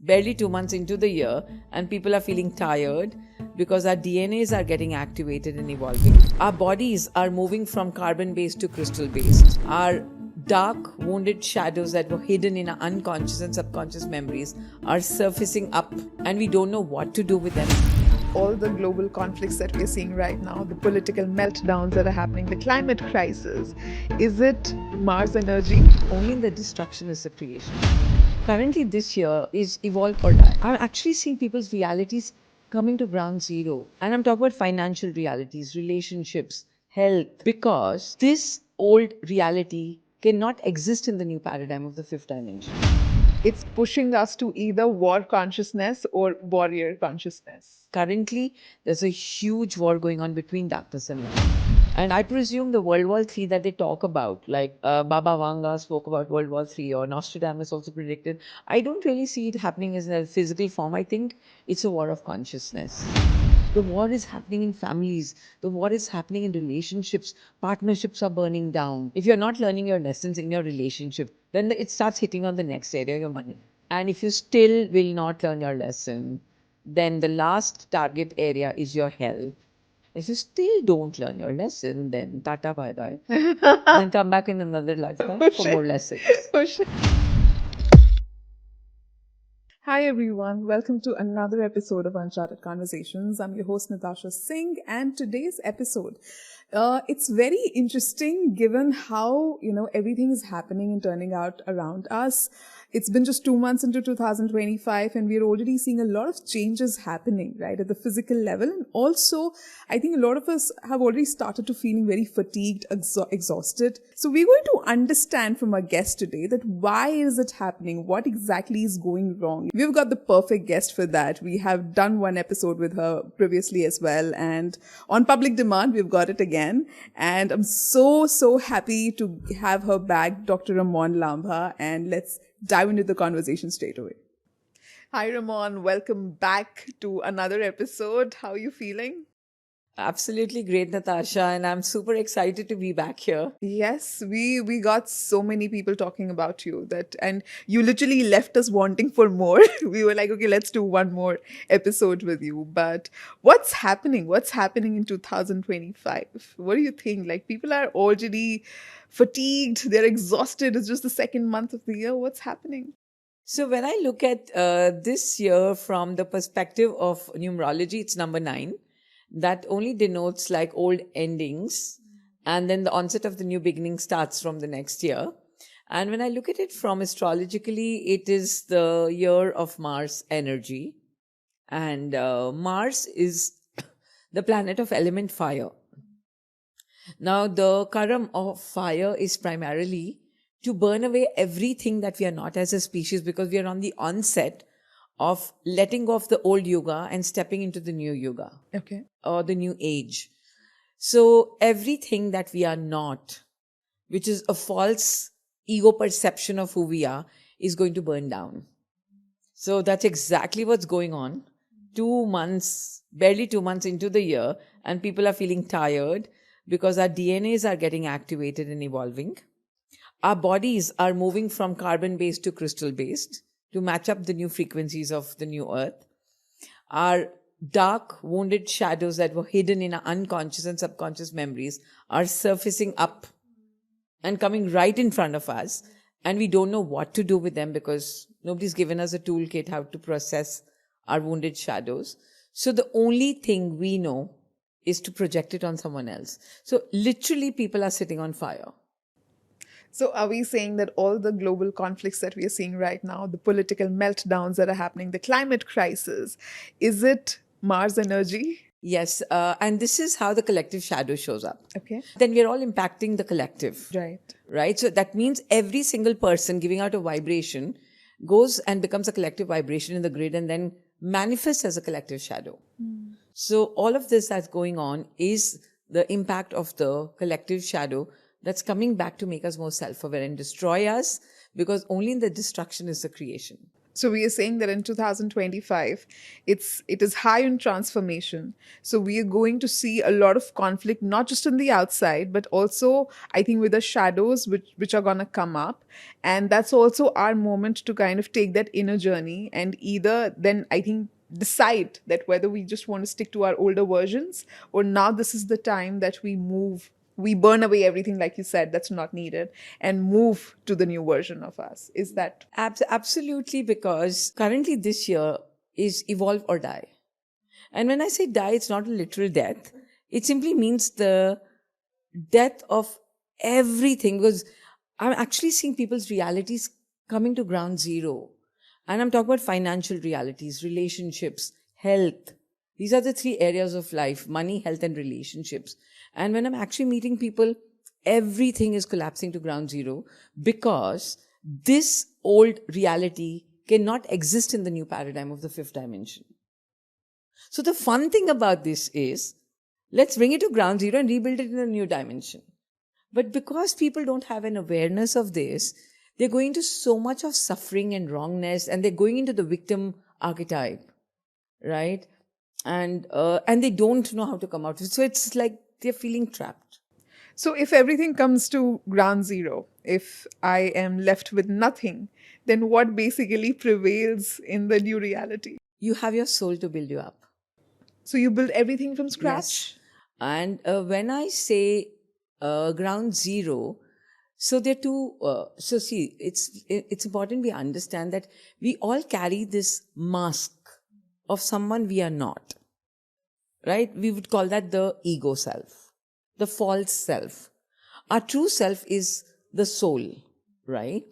barely 2 months into the year and people are feeling tired because our DNAs are getting activated and evolving. Our bodies are moving from carbon-based to crystal-based. Our dark, wounded shadows that were hidden in our unconscious and subconscious memories are surfacing up, and we don't know what to do with them. All the global conflicts that we're seeing right now, the political meltdowns that are happening, the climate crisis, is it Mars energy? Only in the destruction is the creation. Currently, this year is evolve or die. I'm actually seeing people's realities coming to ground zero. And I'm talking about financial realities, relationships, health, because this old reality cannot exist in the new paradigm of the fifth dimension. It's pushing us to either war consciousness or warrior consciousness. Currently, there's a huge war going on between darkness and light. And I presume the World War III that they talk about, like Baba Vanga spoke about World War III or Nostradamus also predicted, I don't really see it happening as a physical form. I think it's a war of consciousness. The war is happening in families. The war is happening in relationships. Partnerships are burning down. If you're not learning your lessons in your relationship, then it starts hitting on the next area, your money. And if you still will not learn your lesson, then the last target area is your health. If you still don't learn your lesson, then tata bye bye. And come back in another lifetime for more lessons. Hi everyone, welcome to another episode of Uncharted Conversations. I'm your host Natasha Singh, and today's episode, it's very interesting given how everything is happening and turning out around us. It's been just 2 months into 2025 and we're already seeing a lot of changes happening, right, at the physical level. And also, I think a lot of us have already started to feeling very fatigued, exhausted. So we're going to understand from our guest today that why is it happening? What exactly is going wrong? We've got the perfect guest for that. We have done one episode with her previously as well. And on public demand, we've got it again. And I'm so happy to have her back, Dr. Ramon Lambha. And let's dive into the conversation straight away. Hi, Ramon. Welcome back to another episode. How are you feeling? Absolutely great, Natasha, and I'm super excited to be back here. Yes, we got so many people talking about you and you literally left us wanting for more. We were like, okay, let's do one more episode with you. But what's happening? What's happening in 2025? What do you think? Like, people are already fatigued, they're exhausted. It's just the second month of the year. What's happening? So when I look at this year from the perspective of numerology, it's number 9. That only denotes like old endings, and then the onset of the new beginning starts from the next year. And when I look at it from astrologically, it is the year of Mars energy, and Mars is the planet of element fire. Now, the karam of fire is primarily to burn away everything that we are not as a species, because we are on the onset of letting go of the old yuga and stepping into the new yuga. Okay. Or the new age. So everything that we are not, which is a false ego perception of who we are, is going to burn down. So that's exactly what's going on. 2 months, barely 2 months into the year, and people are feeling tired because our DNAs are getting activated and evolving. Our bodies are moving from carbon-based to crystal-based to match up the new frequencies of the new earth. Our dark, wounded shadows that were hidden in our unconscious and subconscious memories are surfacing up and coming right in front of us. And we don't know what to do with them because nobody's given us a toolkit how to process our wounded shadows. So the only thing we know is to project it on someone else. So literally people are sitting on fire. So are we saying that all the global conflicts that we are seeing right now, the political meltdowns that are happening, the climate crisis, is it Mars energy? Yes, and this is how the collective shadow shows up. Okay. Then we are all impacting the collective. Right. Right? So that means every single person giving out a vibration goes and becomes a collective vibration in the grid and then manifests as a collective shadow. So all of this that's going on is the impact of the collective shadow that's coming back to make us more self-aware and destroy us, because only in the destruction is the creation. So we are saying that in 2025, it is high on transformation. So we are going to see a lot of conflict, not just on the outside, but also I think with the shadows which are gonna come up. And that's also our moment to kind of take that inner journey and either then I think decide that whether we just want to stick to our older versions or now this is the time that we burn away everything like you said that's not needed and move to the new version of us. Is that Absolutely, because currently this year is evolve or die. And when I say die, it's not a literal death. It simply means the death of everything, because I'm actually seeing people's realities coming to ground zero. And I'm talking about financial realities, relationships, health. These are the three areas of life: money, health, and relationships. And when I'm actually meeting people, everything is collapsing to ground zero because this old reality cannot exist in the new paradigm of the fifth dimension. So the fun thing about this is, let's bring it to ground zero and rebuild it in a new dimension. But because people don't have an awareness of this, they're going into so much of suffering and wrongness, and they're going into the victim archetype, right? And they don't know how to come out of it. So it's like they're feeling trapped. so? If everything comes to ground zero, if I am left with nothing, then what basically prevails in the new reality? You have your soul to build you up. So you build everything from scratch. Yes. And when I say ground zero, so there are two. So see, it's important we understand that we all carry this mask of someone we are not. Right? We would call that the ego self, the false self. Our true self is the soul, right?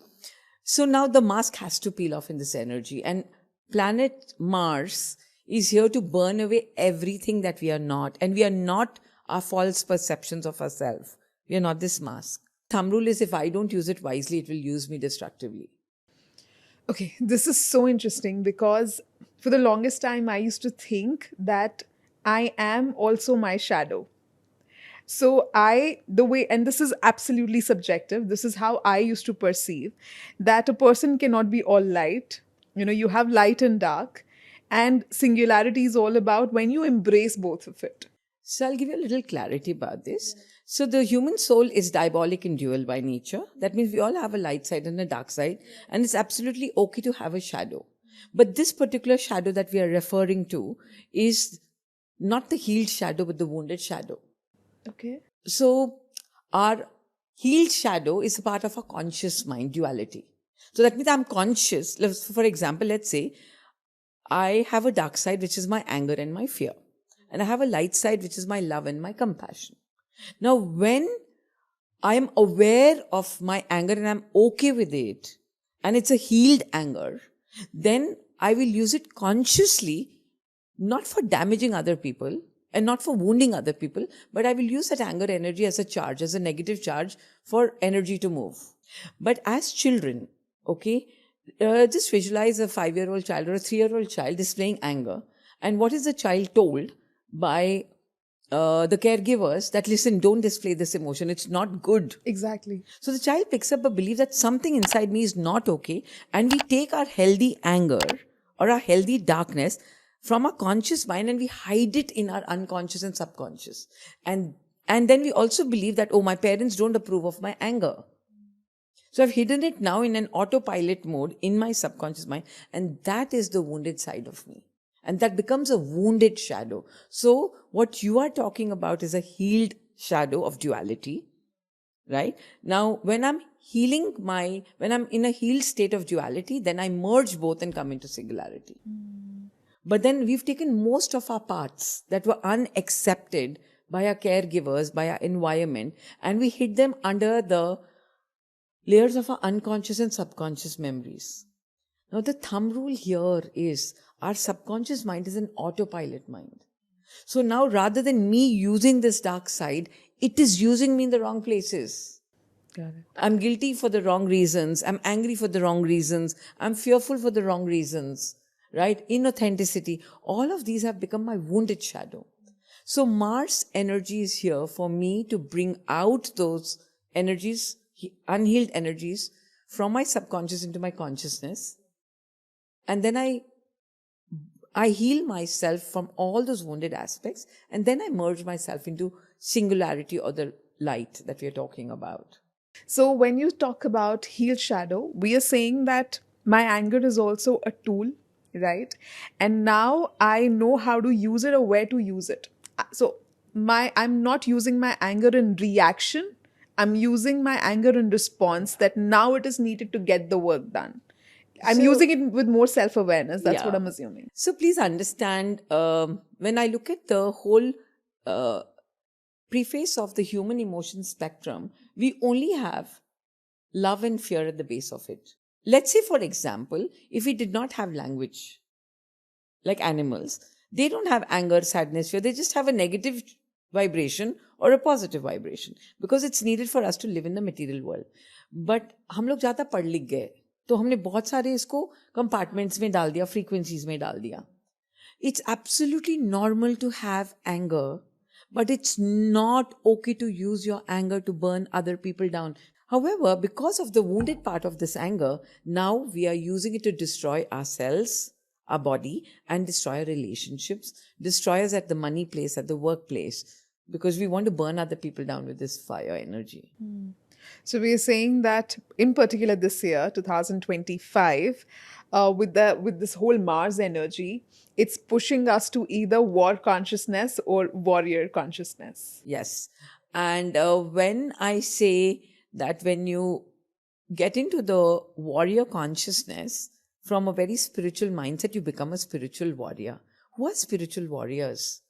So now the mask has to peel off in this energy, and planet Mars is here to burn away everything that we are not, and we are not our false perceptions of ourselves. We are not this mask. Thumb rule is, if I don't use it wisely, it will use me destructively. Okay, this is so interesting because for the longest time I used to think that I am also my shadow. So the way, and this is absolutely subjective, this is how I used to perceive that a person cannot be all light. You know, you have light and dark, and singularity is all about when you embrace both of it. So I'll give you a little clarity about this. So the human soul is diabolic and dual by nature. That means we all have a light side and a dark side, and it's absolutely okay to have a shadow. But this particular shadow that we are referring to is not the healed shadow, but the wounded shadow. Okay. So our healed shadow is a part of our conscious mind duality. So that means I'm conscious. For example, let's say I have a dark side, which is my anger and my fear. And I have a light side, which is my love and my compassion. Now, when I am aware of my anger and I'm okay with it, and it's a healed anger, then I will use it consciously, not for damaging other people and not for wounding other people, but I will use that anger energy as a charge, as a negative charge for energy to move. But as children, okay, just visualize a 5-year-old child or a 3-year-old child displaying anger. And what is the child told by the caregivers? That, listen, don't display this emotion. It's not good. Exactly. So the child picks up a belief that something inside me is not okay. And we take our healthy anger or our healthy darkness from our conscious mind and we hide it in our unconscious and subconscious. And then we also believe that, oh, my parents don't approve of my anger. So I've hidden it now in an autopilot mode in my subconscious mind, and that is the wounded side of me. And that becomes a wounded shadow. So what you are talking about is a healed shadow of duality, right? Now, when I'm when I'm in a healed state of duality, then I merge both and come into singularity. But then we've taken most of our parts that were unaccepted by our caregivers, by our environment, and we hid them under the layers of our unconscious and subconscious memories. Now, the thumb rule here is our subconscious mind is an autopilot mind. So now, rather than me using this dark side, it is using me in the wrong places. Got it. I'm guilty for the wrong reasons. I'm angry for the wrong reasons. I'm fearful for the wrong reasons, right? Inauthenticity. All of these have become my wounded shadow. So Mars energy is here for me to bring out those energies, unhealed energies, from my subconscious into my consciousness. And then I heal myself from all those wounded aspects, and then I merge myself into singularity or the light that we are talking about. So when you talk about heal shadow, we are saying that my anger is also a tool, right? And now I know how to use it or where to use it. So I'm not using my anger in reaction. I'm using my anger in response that now it is needed to get the work done. I'm So- using it with more self-awareness. That's Yeah. what I'm assuming. So please understand, when I look at the whole preface of the human emotion spectrum, we only have love and fear at the base of it. Let's say, for example, if we did not have language, like animals, they don't have anger, sadness, fear. They just have a negative vibration or a positive vibration because it's needed for us to live in the material world. But हम लोग ज़्यादा पढ़ लिख गए तो हमने बहुत सारे इसको कंपार्टमेंट्स में डाल दिया, फ्रीक्वेंसीज में डाल दिया. It's absolutely normal to have anger, but it's not okay to use your anger to burn other people down. However, because of the wounded part of this anger, now we are using it to destroy ourselves, our body, and destroy our relationships, destroy us at the money place, at the workplace, because we want to burn other people down with this fire energy. So we are saying that in particular this year, 2025, with this whole Mars energy, it's pushing us to either war consciousness or warrior consciousness. Yes. And when I say that when you get into the warrior consciousness from a very spiritual mindset, you become a spiritual warrior. Who are spiritual warriors?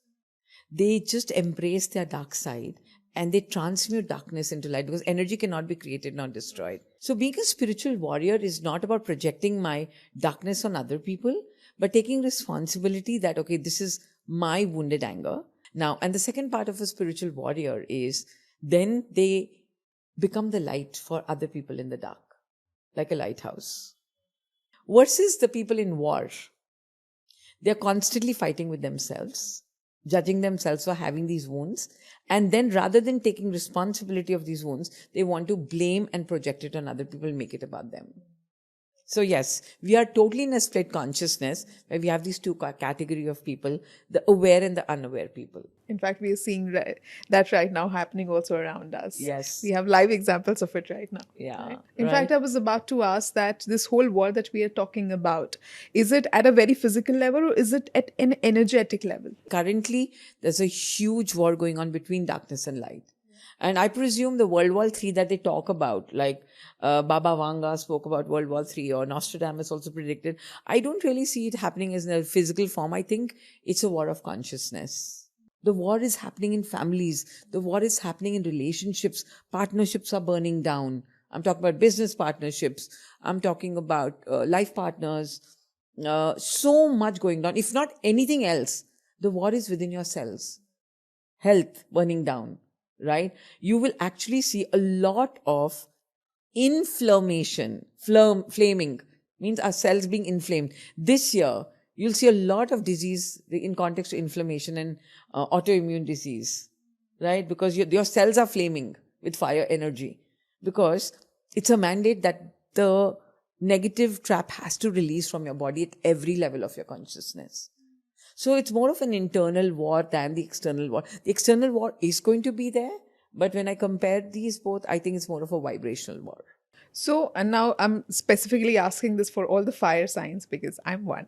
They just embrace their dark side and they transmute darkness into light because energy cannot be created nor destroyed. So being a spiritual warrior is not about projecting my darkness on other people, but taking responsibility that, okay, this is my wounded anger. Now, and the second part of a spiritual warrior is then they become the light for other people in the dark, like a lighthouse. Versus the people in war. They're constantly fighting with themselves, judging themselves for having these wounds. And then rather than taking responsibility of these wounds, they want to blame and project it on other people, make it about them. So yes, we are totally in a split consciousness where we have these two category of people, the aware and the unaware people. In fact, we are seeing that right now happening also around us. Yes. We have live examples of it right now. Yeah. Right? In fact, I was about to ask that this whole war that we are talking about, is it at a very physical level or is it at an energetic level? Currently, there's a huge war going on between darkness and light. And I presume the World War III that they talk about, like Baba Vanga spoke about World War III or Nostradamus also predicted, I don't really see it happening as in a physical form. I think it's a war of consciousness. The war is happening in families. The war is happening in relationships. Partnerships are burning down. I'm talking about business partnerships. I'm talking about life partners. So much going on. If not anything else, the war is within yourselves. Health burning down. Right? You will actually see a lot of inflammation, flaming, means our cells being inflamed. This year, you'll see a lot of disease in context to inflammation and autoimmune disease, right? Because your cells are flaming with fire energy. Because it's a mandate that the negative trap has to release from your body at every level of your consciousness. So it's more of an internal war than the external war. The external war is going to be there, but when I compare these both, I think it's more of a vibrational war. So, and now I'm specifically asking this for all the fire signs because I'm one.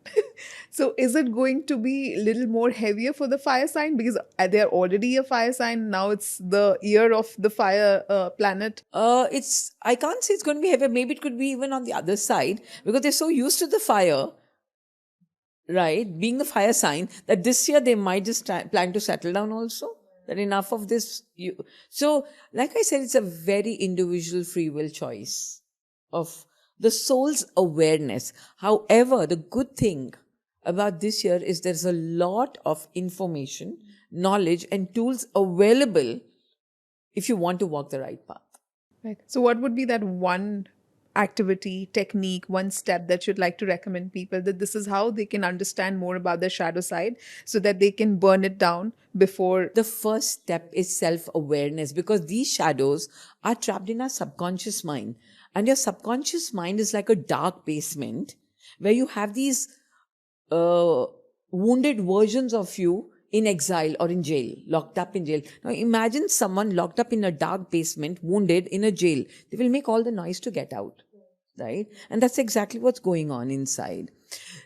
So, is it going to be a little more heavier for the fire sign because they're already a fire sign? Now it's the year of the fire planet. I can't say it's going to be heavier. Maybe it could be even on the other side because they're so used to the fire. Right, being the fire sign, that this year they might just plan to settle down also, that enough of this. So, like I said, it's a very individual free will choice of the soul's awareness. However, the good thing about this year is there's a lot of information, knowledge and tools available if you want to walk the right path. Right. So, what would be that one activity, technique, one step that you'd like to recommend people that this is how they can understand more about their shadow side so that they can burn it down before? The first step is self-awareness because these shadows are trapped in our subconscious mind. And your subconscious mind is like a dark basement where you have these wounded versions of you in exile or in jail, locked up in jail. Now imagine someone locked up in a dark basement, wounded in a jail. They will make all the noise to get out, right? And that's exactly what's going on inside.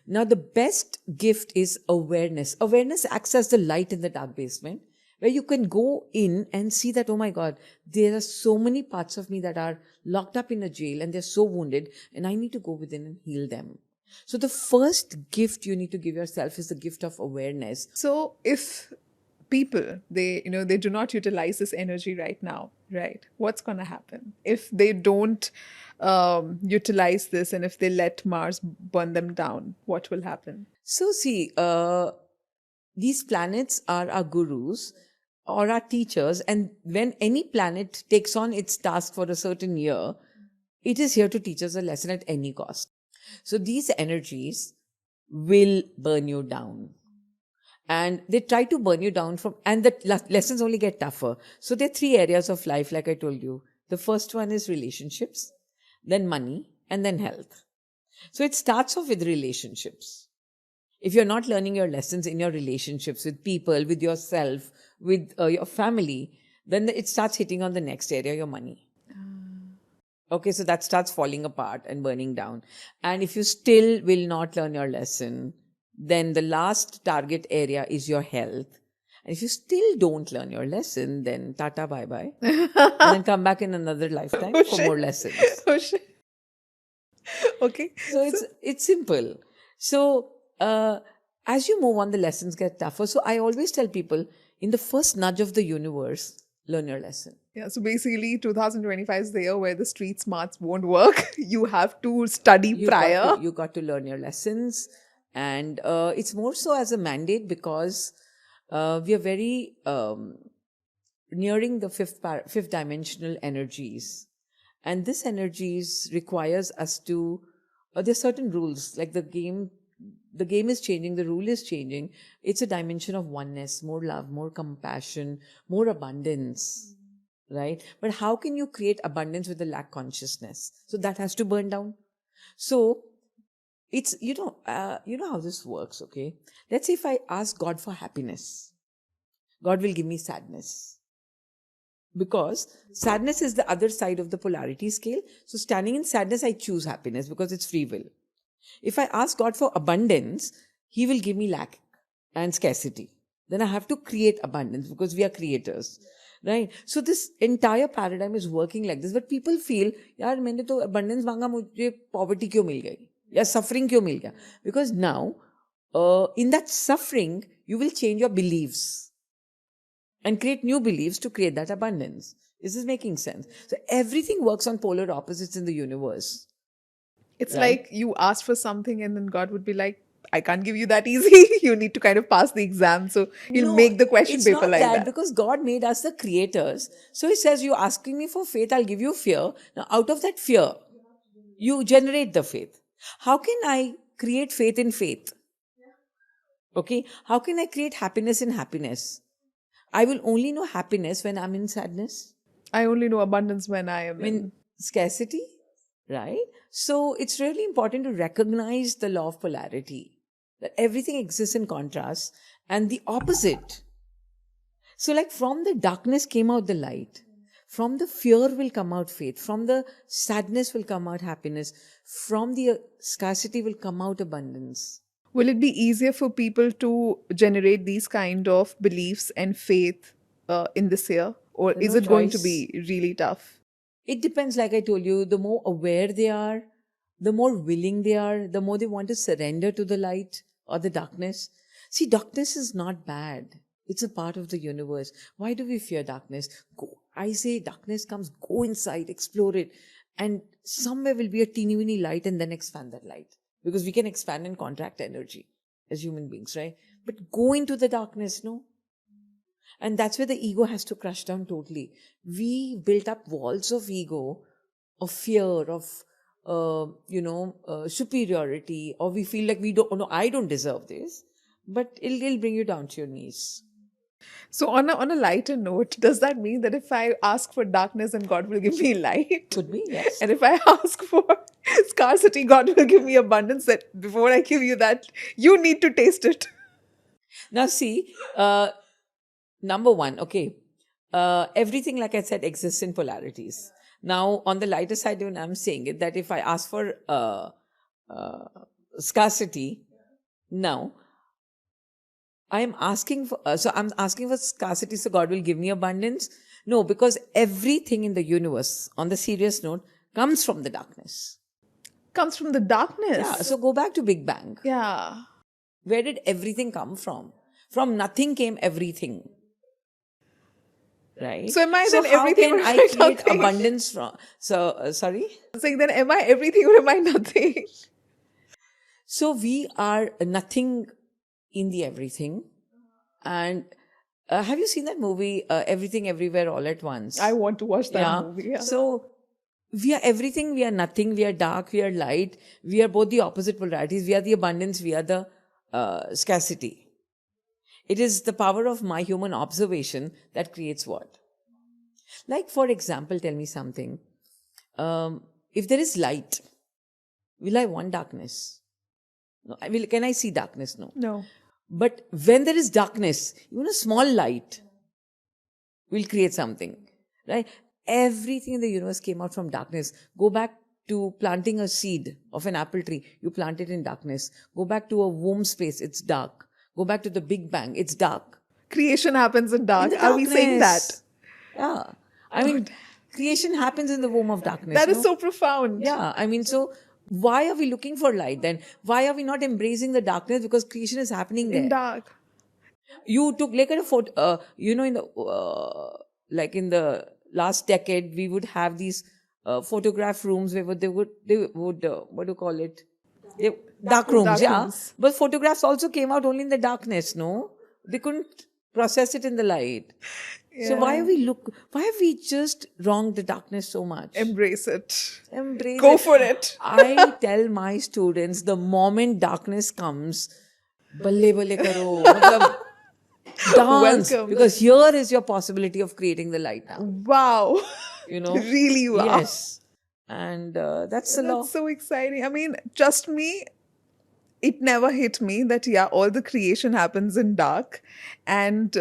Now the best gift is awareness. Awareness acts as the light in the dark basement, where you can go in and see that, oh my God, there are so many parts of me that are locked up in a jail and they're so wounded, and I need to go within and heal them. So the first gift you need to give yourself is the gift of awareness. So if people, they do not utilize this energy right now, right? What's going to happen if they don't utilize this, and if they let Mars burn them down? What will happen? So see, these planets are our gurus or our teachers, and when any planet takes on its task for a certain year, it is here to teach us a lesson at any cost. So these energies will burn you down. And they try to burn you down and the lessons only get tougher. So there are 3 areas of life, like I told you. The first one is relationships, then money, and then health. So it starts off with relationships. If you're not learning your lessons in your relationships with people, with yourself, with your family, then it starts hitting on the next area, your money. Okay, so that starts falling apart and burning down. And if you still will not learn your lesson, then the last target area is your health. And if you still don't learn your lesson, then tata bye-bye. And then come back in another lifetime for more lessons. Oh, shit. Okay. So it's simple. So as you move on, the lessons get tougher. So I always tell people, in the first nudge of the universe, learn your lesson. Yeah, so basically 2025 is the year where the street smarts won't work. You have to study prior. You got to learn your lessons. And it's more so as a mandate, because we are very nearing the fifth dimensional energies. And this energies requires us to, there are certain rules, like the game is changing, the rule is changing. It's a dimension of oneness, more love, more compassion, more abundance, right? But how can you create abundance with the lack consciousness? So that has to burn down. So it's, you know how this works, okay? Let's say if I ask God for happiness, God will give me sadness. Because sadness is the other side of the polarity scale. So standing in sadness, I choose happiness because it's free will. If I ask God for abundance, He will give me lack and scarcity. Then I have to create abundance because we are creators, right? So this entire paradigm is working like this. But people feel, yaar, maine to abundance manga, mujhe poverty kyun mil gayi? Ya suffering kyun mil gaya? Because now, in that suffering, you will change your beliefs and create new beliefs to create that abundance. Is this making sense? So everything works on polar opposites in the universe. It's like you asked for something and then God would be like, I can't give you that easy. You need to kind of pass the exam. So He'll make the question paper like that. Because God made us the creators. So He says, you're asking me for faith, I'll give you fear. Now out of that fear, you generate the faith. How can I create faith in faith? Okay. How can I create happiness in happiness? I will only know happiness when I'm in sadness. I only know abundance when I am in scarcity, right? So it's really important to recognize the law of polarity, that everything exists in contrast and the opposite. So like from the darkness came out the light. From the fear will come out faith. From the sadness will come out happiness. From the scarcity will come out abundance. Will it be easier for people to generate these kind of beliefs and faith in this year? Or is it going to be really tough? It depends, like I told you, the more aware they are, the more willing they are, the more they want to surrender to the light or the darkness. See, darkness is not bad. It's a part of the universe. Why do we fear darkness? I say darkness comes, go inside, explore it. And somewhere will be a teeny weeny light, and then expand that light. Because we can expand and contract energy as human beings, right? But go into the darkness, no? And that's where the ego has to crush down totally. We built up walls of ego, of fear, of, superiority, or we feel like I don't deserve this. But it'll bring you down to your knees. So on a lighter note, does that mean that if I ask for darkness, then God will give me light? Could be, yes. And if I ask for scarcity, God will give me abundance. That before I give you that, you need to taste it. Now, see, number one, okay, everything, like I said, exists in polarities. Now, on the lighter side, when I'm saying it, that if I ask for scarcity, now I'm asking for, I'm asking for scarcity, so God will give me abundance. No, because everything in the universe, on the serious note, comes from the darkness. Comes from the darkness. Yeah. So go back to Big Bang. Yeah. Where did everything come from? From nothing came everything. Right. So am I then how everything can or I am I create nothing? abundance from? So sorry. Saying then, am I everything or am I nothing? So we are nothing in the everything. And have you seen that movie, Everything Everywhere All at Once? I want to watch that movie. Yeah. So we are everything, we are nothing, we are dark, we are light, we are both the opposite polarities, we are the abundance, we are the scarcity. It is the power of my human observation that creates what? Like, for example, tell me something. If there is light, will I want darkness? No. Can I see darkness? No. No. But when there is darkness, even a small light will create something, right? Everything in the universe came out from darkness. Go back to planting a seed of an apple tree. You plant it in darkness. Go back to a womb space. It's dark. Go back to the Big Bang. It's dark. Creation happens in dark. Are we saying that? Yeah. I mean, creation happens in the womb of darkness. That is so profound. Yeah. I mean, so why are we looking for light then? Why are we not embracing the darkness? Because creation is happening there. In dark. You took, like, a photo, in the, like in the last decade, we would have these photograph rooms where they would what do you call it? Dark rooms, yeah. Rooms. But photographs also came out only in the darkness, no? They couldn't process it in the light. Yeah. So why have we just wronged the darkness so much? Embrace it. Go for it. I tell my students, the moment darkness comes, balle balle karo. Matlab, dance. Welcome. Because here is your possibility of creating the light now. Wow. Really wow. Yes. And that's the law. That's so exciting. I mean, trust me, it never hit me that, all the creation happens in dark. And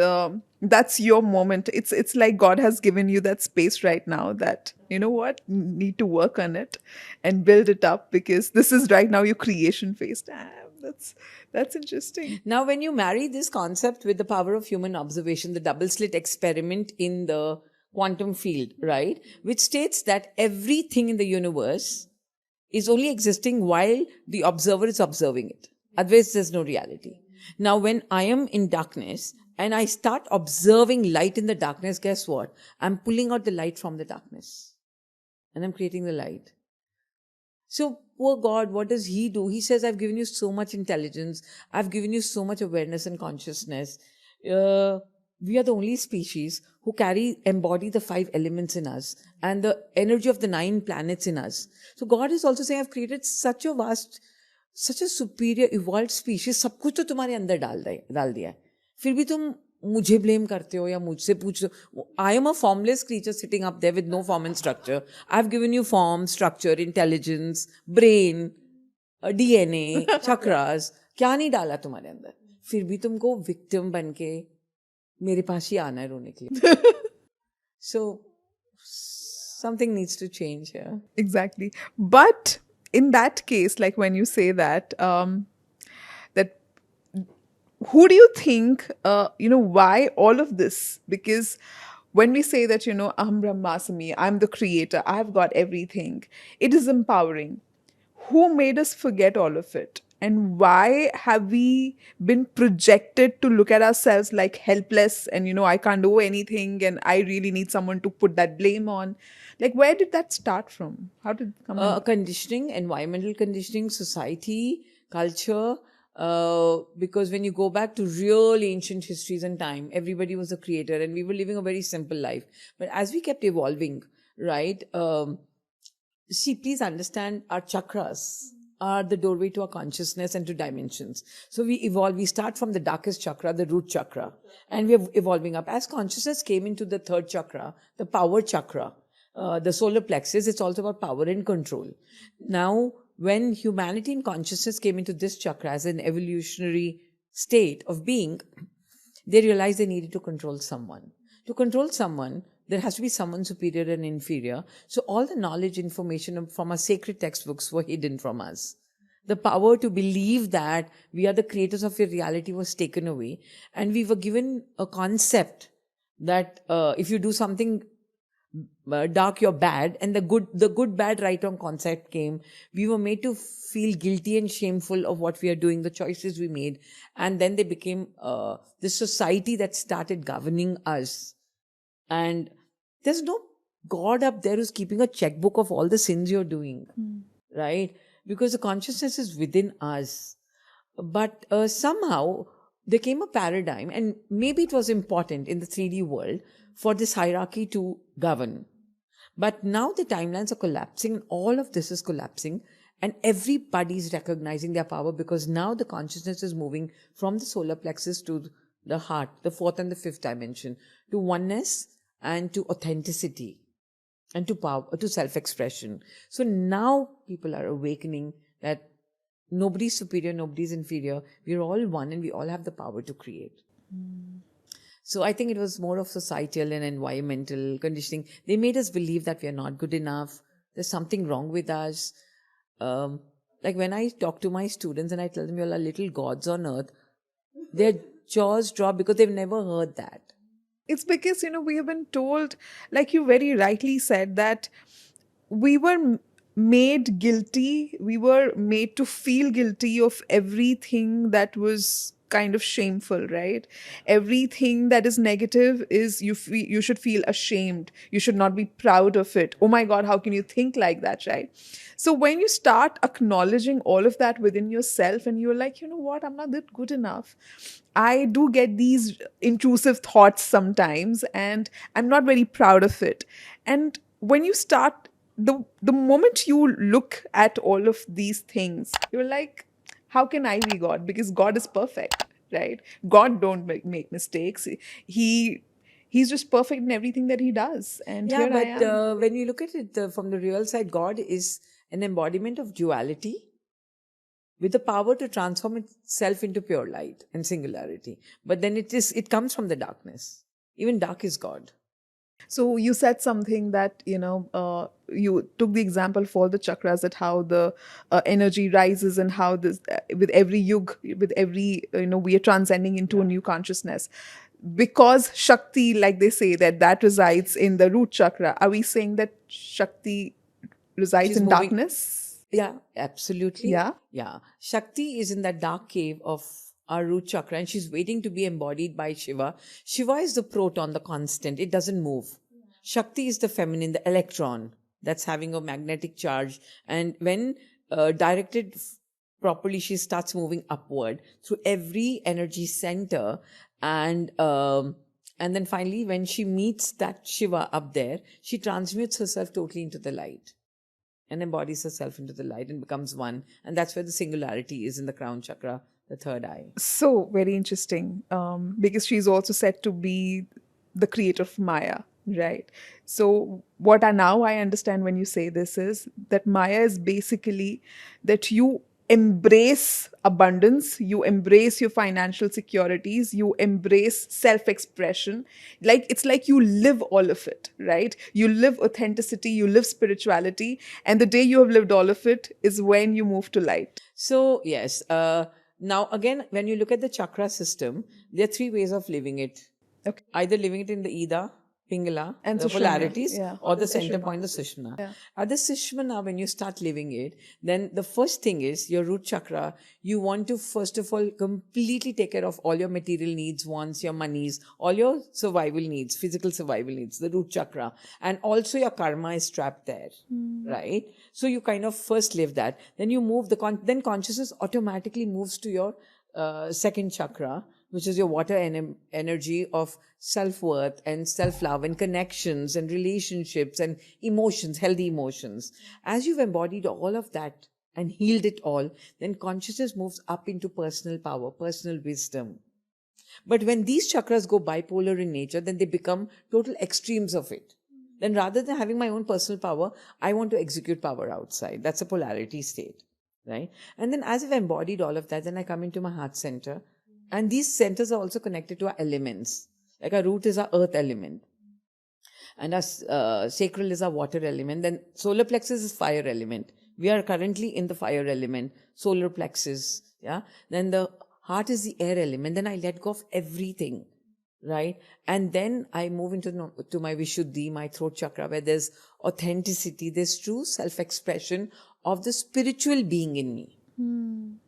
that's your moment. It's like God has given you that space right now that, you know what, you need to work on it and build it up, because this is right now your creation phase. Damn, that's interesting. Now, when you marry this concept with the power of human observation, the double slit experiment in the quantum field, right, which states that everything in the universe is only existing while the observer is observing it. Otherwise, there's no reality. Now, when I am in darkness and I start observing light in the darkness, guess what? I'm pulling out the light from the darkness and I'm creating the light. So, poor God, what does He do? He says, I've given you so much intelligence. I've given you so much awareness and consciousness. We are the only species who embody the 5 elements in us and the energy of the 9 planets in us. So God is also saying, I've created such a superior, evolved species. सब कुछ तो तुम्हारे अंदर डाल दिया है. फिर भी तुम मुझे blame करते हो या मुझसे पूछते हो. I am a formless creature sitting up there with no form and structure. I've given you form, structure, intelligence, brain, DNA, chakras. क्या नहीं डाला तुम्हारे अंदर? फिर भी तुमको victim बन के मेरे पास ही आना है रोने के लिए. So something needs to change here. Exactly. But in that case, like when you say that, that who do you think, why all of this? Because when we say that, Aham Brahmasmi, I'm the creator, I've got everything, it is empowering. Who made us forget all of it? And why have we been projected to look at ourselves like helpless and, I can't do anything and I really need someone to put that blame on? Like, where did that start from? How did it come in? Conditioning, environmental conditioning, society, culture. Because when you go back to real ancient histories and time, everybody was a creator and we were living a very simple life. But as we kept evolving, right? See, please understand, our chakras are the doorway to our consciousness and to dimensions. So we evolve. We start from the darkest chakra, the root chakra, and we are evolving up. As consciousness came into the third chakra, the power chakra, the solar plexus, it's also about power and control. Now, when humanity and consciousness came into this chakra as an evolutionary state of being, they realized they needed to control someone. To control someone, there has to be someone superior and inferior. So all the knowledge, information from our sacred textbooks were hidden from us. The power to believe that we are the creators of your reality was taken away. And we were given a concept that if you do something dark, you're bad. And the good, bad, right, wrong concept came. We were made to feel guilty and shameful of what we are doing, the choices we made. And then they became this society that started governing us. And there's no God up there who's keeping a checkbook of all the sins you're doing, right? Because the consciousness is within us. But somehow there came a paradigm, and maybe it was important in the 3D world for this hierarchy to govern. But now the timelines are collapsing, and all of this is collapsing, and everybody's recognizing their power, because now the consciousness is moving from the solar plexus to the heart, the fourth and the fifth dimension, to oneness and to authenticity and to power, to self-expression. So now people are awakening that nobody's superior, nobody's inferior. We're all one and we all have the power to create. So I think it was more of societal and environmental conditioning. They made us believe that we are not good enough. There's something wrong with us. Like when I talk to my students and I tell them you're all little gods on earth, their jaws drop because they've never heard that. It's because, we have been told, like you very rightly said, that we were made guilty. We were made to feel guilty of everything that was kind of shameful, right? Everything that is negative is you should feel ashamed. You should not be proud of it. Oh my God, how can you think like that, right? So when you start acknowledging all of that within yourself and you're like, you know what, I'm not that good enough. I do get these intrusive thoughts sometimes and I'm not very proud of it. And when you start, the moment you look at all of these things, you're like, how can I be God? Because God is perfect, right? God don't make mistakes. He's just perfect in everything that he does. And Yeah, here I am. but when you look at it from the real side, God is an embodiment of duality with the power to transform itself into pure light and singularity. But then it comes from the darkness. Even dark is God. So you said something that, you took the example for the chakras, that how the energy rises and how this, with every yug, with every, we are transcending into a new consciousness. Because Shakti, like they say, that resides in the root chakra. Are we saying that Shakti resides in darkness? Yeah, absolutely. Yeah. Yeah. Shakti is in that dark cave of our root chakra and she's waiting to be embodied by Shiva. Shiva is the proton, the constant. It doesn't move. Shakti is the feminine, the electron that's having a magnetic charge. And when directed properly, she starts moving upward through every energy center. And then finally, when she meets that Shiva up there, she transmutes herself totally into the light and embodies herself into the light and becomes one. And that's where the singularity is in the crown chakra, the third eye. So very interesting, because she's also said to be the creator of Maya, right? So what I understand when you say this is that Maya is basically that you embrace abundance, you embrace your financial securities, you embrace self-expression. Like it's like you live all of it, right? You live authenticity, you live spirituality, and the day you have lived all of it is when you move to light. So yes, now again, when you look at the chakra system, there are three ways of living it. Okay. Either living it in the Ida, Pingala, And the Sushumna, polarities, yeah. or the center point, the Sushumna. Yeah. At the Sushumna, when you start living it, then the first thing is your root chakra. You want to, first of all, completely take care of all your material needs, wants, your monies, all your survival needs, physical survival needs, the root chakra. And also your karma is trapped there, right? So you kind of first live that. Then you move, then consciousness automatically moves to your second chakra, which is your water energy of self-worth and self-love and connections and relationships and emotions, healthy emotions. As you've embodied all of that and healed it all, then consciousness moves up into personal power, personal wisdom. But when these chakras go bipolar in nature, then they become total extremes of it. Then rather than having my own personal power, I want to execute power outside. That's a polarity state, right? And then as I've embodied all of that, then I come into my heart center. And these centers are also connected to our elements. Like our root is our earth element. And our sacral is our water element. Then solar plexus is fire element. We are currently in the fire element, solar plexus. Yeah. Then the heart is the air element. Then I let go of everything, right? And then I move into to my Vishuddhi, my throat chakra, where there's authenticity, there's true self-expression of the spiritual being in me,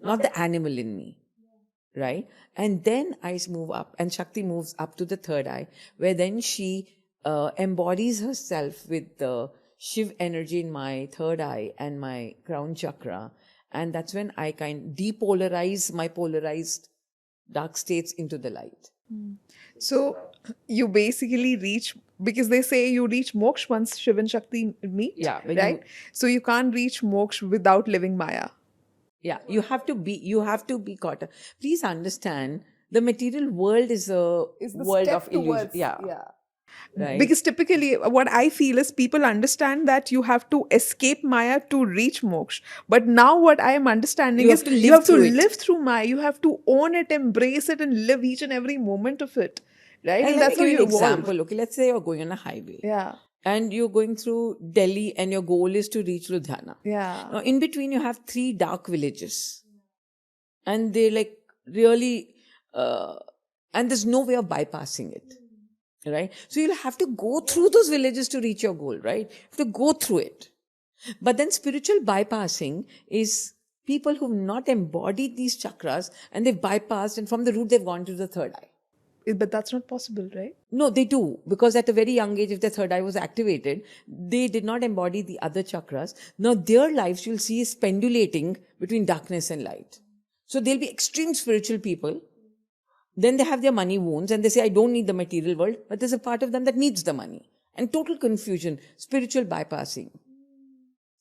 not the animal in me, right? And then I move up, and Shakti moves up to the third eye, where then she embodies herself with the Shiv energy in my third eye and my crown chakra. And that's when I kind depolarize my polarized dark states into the light. So you basically reach, because they say you reach moksha once Shiv and Shakti meet, Yeah, when right? So you can't reach moksha without living Maya. Yeah, you have to be caught up. Please understand, the material world is a world of illusion. Yeah. Right. Because typically what I feel is people understand that you have to escape Maya to reach moksha. But now what I am understanding You is have to live you have to through it. live through Maya. You have to own it, embrace it, and live each and every moment of it. Right? And that's let me how give you you an evolve. example. Okay, let's say you're going on a highway. Yeah. And you're going through Delhi and your goal is to reach Ludhiana. Yeah. Now, in between, you have 3 dark villages. And they like really, and there's no way of bypassing it. Right? So you'll have to go through those villages to reach your goal, right? You have to go through it. But then spiritual bypassing is people who've not embodied these chakras and they've bypassed, and from the root they've gone to the third eye. But that's not possible, right? No, they do. Because at a very young age, if their third eye was activated, they did not embody the other chakras. Now their lives, you'll see, is pendulating between darkness and light. So they'll be extreme spiritual people. Then they have their money wounds and they say, I don't need the material world, but there's a part of them that needs the money. And total confusion, spiritual bypassing.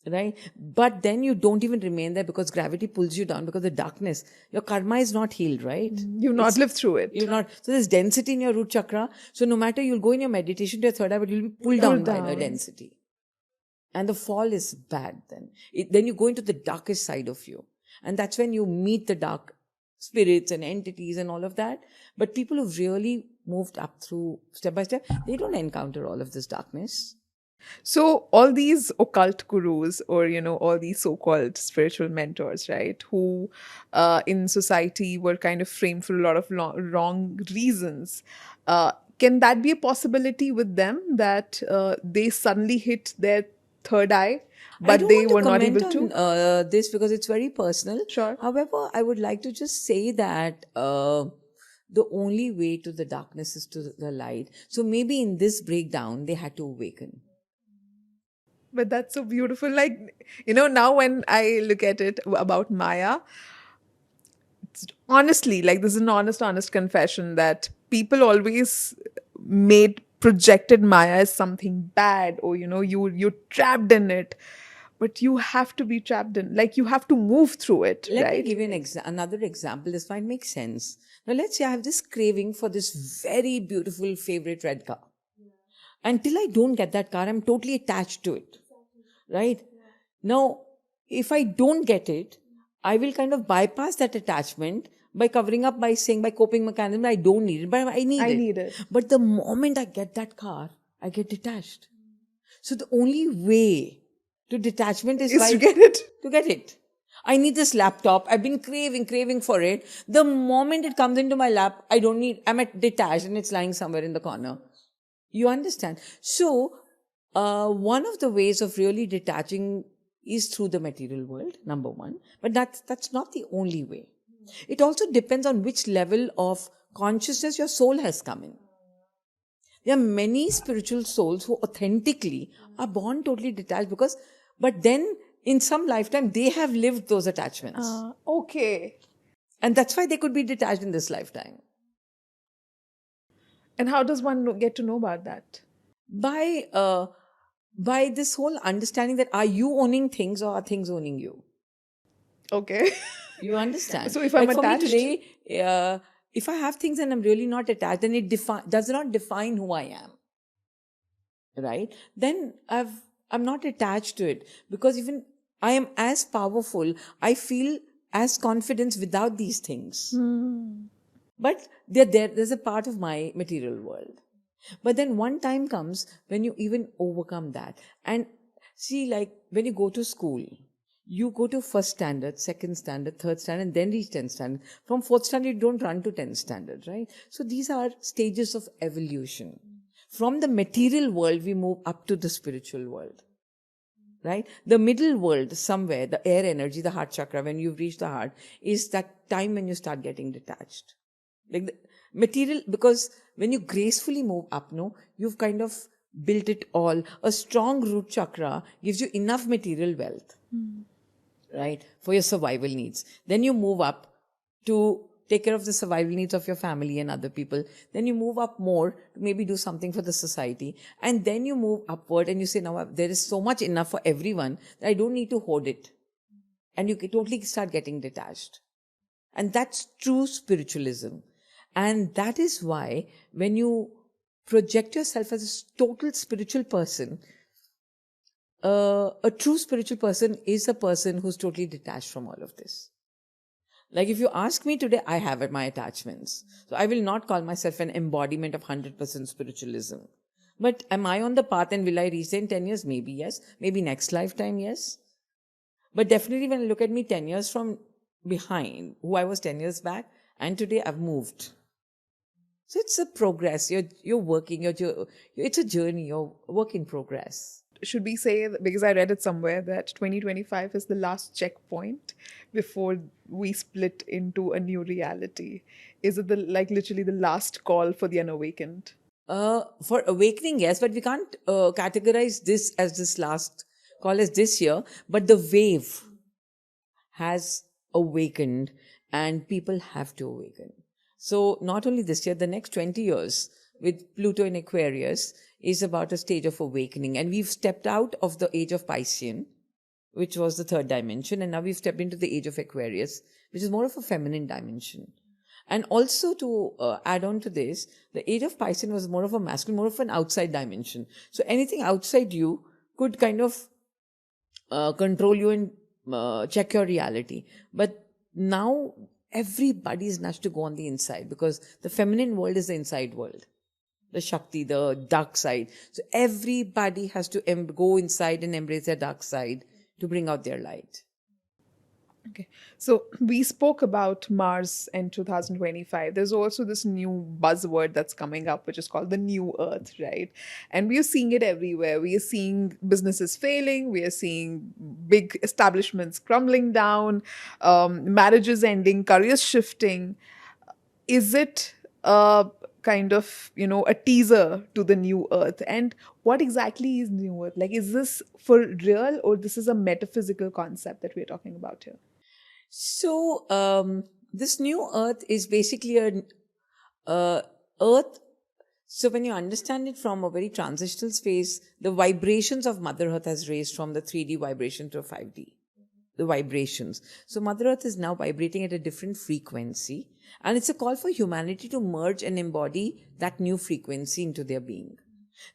Right? But then you don't even remain there because gravity pulls you down because the darkness, your karma is not healed, right? You've not lived through it. You're not. So there's density in your root chakra. So no matter, you'll go in your meditation to your third eye, but you'll be pulled down by the density. And the fall is bad then. Then you go into the darkest side of you. And that's when you meet the dark spirits and entities and all of that. But people who've really moved up through step by step, they don't encounter all of this darkness. So all these occult gurus, or all these so-called spiritual mentors, right, who in society were kind of framed for a lot of wrong reasons, can that be a possibility with them, that they suddenly hit their third eye, but they were not able to? I don't want to comment on this because it's very personal. Sure. However, I would like to just say that the only way to the darkness is to the light. So maybe in this breakdown, they had to awaken. But that's so beautiful. Like, now when I look at it about Maya, it's honestly, like, this is an honest confession that people always projected Maya as something bad, or, you're trapped in it. But you have to be trapped in, like, you have to move through it, Let right? me give you another example. This might make sense. Now, let's say I have this craving for this very beautiful favorite red car. Until I don't get that car, I'm totally attached to it. Right? Now, if I don't get it, I will kind of bypass that attachment by covering up, by saying, by coping mechanism, I don't need it, but I need it. But the moment I get that car, I get detached. So the only way to detachment is to get it. To get it. I need this laptop. I've been craving for it. The moment it comes into my lap, I'm detached and it's lying somewhere in the corner. You understand? So, one of the ways of really detaching is through the material world, number one. But that's not the only way. It also depends on which level of consciousness your soul has come in. There are many spiritual souls who authentically are born totally detached but then in some lifetime, they have lived those attachments. Okay. And that's why they could be detached in this lifetime. And how does one get to know about that? By this whole understanding that are you owning things or are things owning you? Okay. You understand? So if I'm Like for attached, me today, if I have things and I'm really not attached, then it does not define who I am, right? Then I'm not attached to it, because even I am as powerful. I feel as confidence without these things. But they're there. There's a part of my material world. But then one time comes when you even overcome that. And see, like when you go to school, you go to first standard, second standard, third standard, and then reach 10th standard. From fourth standard, you don't run to 10th standard, right? So these are stages of evolution. From the material world, we move up to the spiritual world, right? The middle world, somewhere, the air energy, the heart chakra, when you've reached the heart, is that time when you start getting detached. Like the material, because when you gracefully move up, no, you've kind of built it all. A strong root chakra gives you enough material wealth, right, for your survival needs. Then you move up to take care of the survival needs of your family and other people. Then you move up more to maybe do something for the society. And then you move upward and you say, now there is so much enough for everyone that I don't need to hoard it. And you totally start getting detached. And that's true spiritualism. And that is why when you project yourself as a total spiritual person, a true spiritual person is a person who's totally detached from all of this. Like if you ask me today, I have my attachments. So I will not call myself an embodiment of 100% spiritualism. But am I on the path and will I reach there in 10 years? Maybe yes. Maybe next lifetime, yes. But definitely when I look at me 10 years from behind, who I was 10 years back, and today I've moved. So it's a progress. You're working. It's a journey. You're work in progress. should we say, because I read it somewhere, that 2025 is the last checkpoint before we split into a new reality? Is it literally the last call for the unawakened? For awakening, yes, but we can't categorize this as this last call as this year. But the wave has awakened, and people have to awaken. So not only this year, the next 20 years with Pluto in Aquarius is about a stage of awakening. And we've stepped out of the age of Piscean, which was the third dimension, and now we've stepped into the age of Aquarius, which is more of a feminine dimension. And also to add on to this, the age of Piscean was more of a masculine, more of an outside dimension. So anything outside you could kind of control you and check your reality. But now everybody is nudged to go on the inside, because the feminine world is the inside world, the Shakti, the dark side. So everybody has to go inside and embrace their dark side to bring out their light. Okay. So we spoke about Mars in 2025. There's also this new buzzword that's coming up, which is called the New Earth, right? And we are seeing it everywhere. We are seeing businesses failing. We are seeing big establishments crumbling down, marriages ending, careers shifting. Is it a kind of, a teaser to the New Earth? And what exactly is New Earth? Like, is this for real, or this is a metaphysical concept that we're talking about here? So, this new earth is basically an earth. So, when you understand it from a very transitional space, the vibrations of Mother Earth has raised from the 3D vibration to a 5D. The vibrations. So, Mother Earth is now vibrating at a different frequency, and it's a call for humanity to merge and embody that new frequency into their being.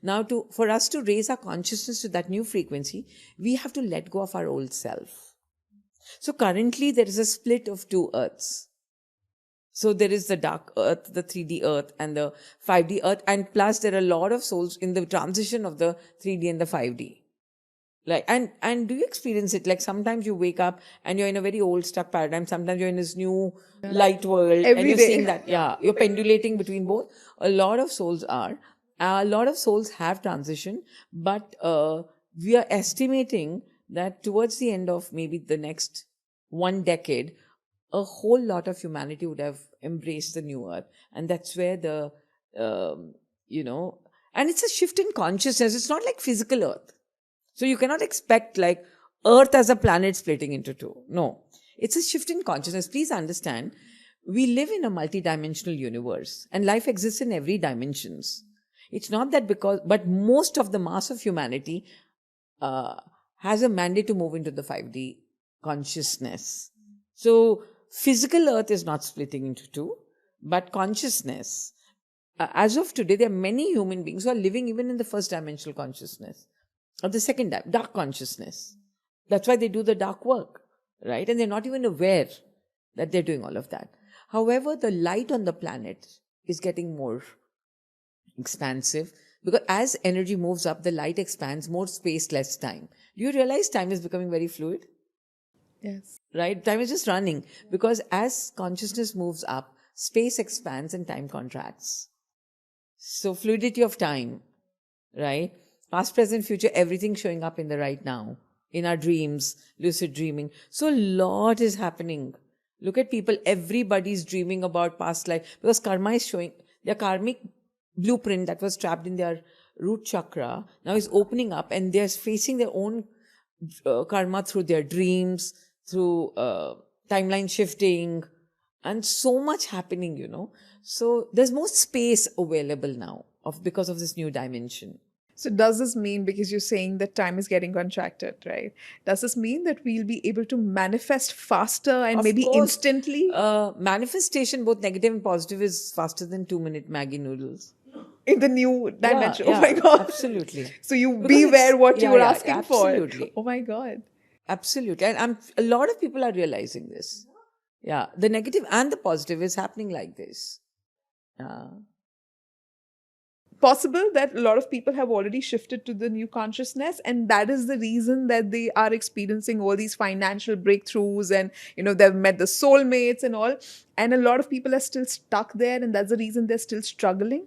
Now, for us to raise our consciousness to that new frequency, we have to let go of our old self. So currently there is a split of two earths. So there is the dark earth, the 3D earth, and the 5D earth, and plus there are a lot of souls in the transition of the 3D and the 5D. Like, and do you experience it? Like sometimes you wake up and you're in a very old stuck paradigm. Sometimes you're in this new light world, Every and you're day. seeing that, you're pendulating between both. A lot of souls are. A lot of souls have transitioned, but we are estimating that towards the end of maybe the next 1 decade, a whole lot of humanity would have embraced the new earth. And that's where and it's a shift in consciousness. It's not like physical earth. So you cannot expect like earth as a planet splitting into two. No, it's a shift in consciousness. Please understand, we live in a multidimensional universe and life exists in every dimensions. It's not that but most of the mass of humanity has a mandate to move into the 5D consciousness. So physical earth is not splitting into two, but consciousness. As of today, there are many human beings who are living even in the first dimensional consciousness or the second dark consciousness. That's why they do the dark work, right? And they're not even aware that they're doing all of that. However, the light on the planet is getting more expansive because as energy moves up, the light expands, more space, less time. Do you realize time is becoming very fluid? Yes. Right? Time is just running because as consciousness moves up, space expands and time contracts. So fluidity of time, right? Past, present, future, everything showing up in the right now, in our dreams, lucid dreaming. So a lot is happening. Look at people, everybody's dreaming about past life because karma is showing their karmic blueprint that was trapped in their root chakra now is opening up and they're facing their own karma through their dreams, through timeline shifting, and so much happening, So there's more space available now because of this new dimension. So does this mean, because you're saying that time is getting contracted, right? Does this mean that we'll be able to manifest faster and Of maybe course, instantly? Manifestation, both negative and positive, is faster than 2-minute Maggie noodles. In the new dimension. Yeah, oh my God. Absolutely. So you Because beware what you were asking absolutely. for. Oh my God. Absolutely. And a lot of people are realizing this. Yeah. The negative and the positive is happening like this. Possible that a lot of people have already shifted to the new consciousness, and that is the reason that they are experiencing all these financial breakthroughs, and they've met the soulmates and all, and a lot of people are still stuck there, and that's the reason they're still struggling.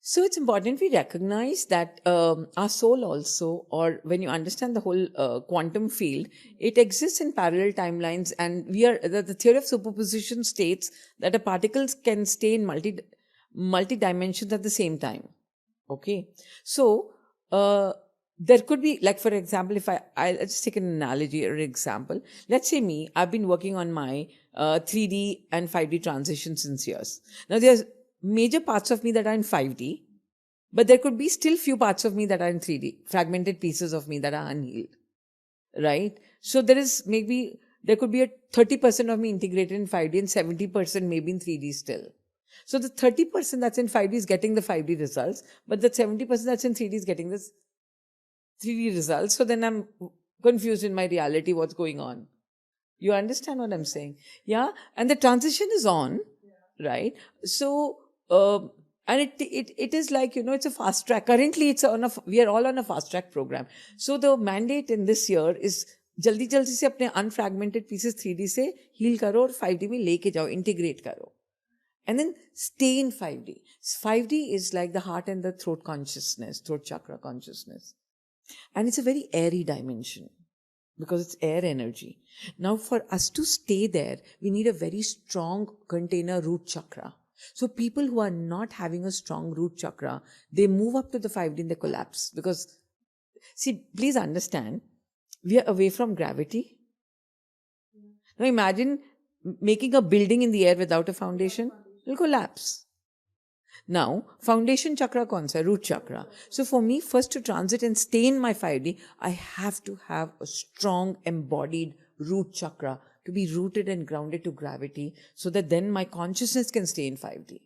So it's important we recognize that our soul also, or when you understand the whole quantum field, it exists in parallel timelines, and the theory of superposition states that a particle can stay in multi dimensions at the same time. Okay, so there could be, like, for example, if I'll just take an analogy or example. Let's say I've been working on my 3D and 5D transition since years. Now there's major parts of me that are in 5D, but there could be still few parts of me that are in 3D, fragmented pieces of me that are unhealed, right? So there could be a 30% of me integrated in 5D and 70% maybe in 3D still. So the 30% that's in 5D is getting the 5D results, but the 70% that's in 3D is getting this 3D results. So then I'm confused in my reality, what's going on. You understand what I'm saying? Yeah. And the transition is on, right? So, and it is like, it's a fast track. Currently, we are all on a fast track program. So the mandate in this year is जल्दी जल्दी से अपने unfragmented pieces 3D से heal करो और 5D में लेके जाओ, integrate करो. And then stay in 5D. 5D is like the heart and the throat consciousness, throat chakra consciousness. And it's a very airy dimension because it's air energy. Now, for us to stay there, we need a very strong container root chakra. So people who are not having a strong root chakra, they move up to the 5D and they collapse. Because, see, please understand, we are away from gravity. Now imagine making a building in the air without a foundation. It will collapse. Now, foundation chakra kaun sa? Root chakra. So for me, first to transit and stay in my 5D, I have to have a strong embodied root chakra to be rooted and grounded to gravity so that then my consciousness can stay in 5D.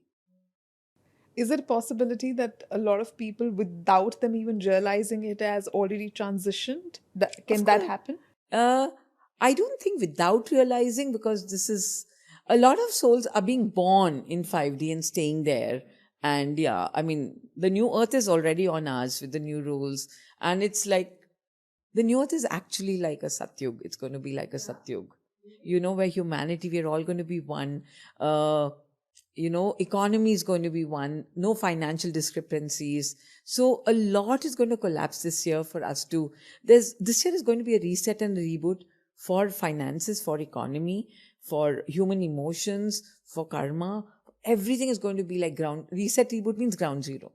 Is it a possibility that a lot of people, without them even realizing it, has already transitioned? Can that happen? I don't think without realizing, because a lot of souls are being born in 5D and staying there. And yeah, I mean, the new earth is already on us with the new rules. And it's like, the new earth is actually like a Satyug. It's going to be like a Satyug. Where humanity, we're all going to be one. Economy is going to be one. No financial discrepancies. So a lot is going to collapse this year for us to. This year is going to be a reset and a reboot for finances, for economy, for human emotions, for karma. Everything is going to be like reset, reboot means ground zero.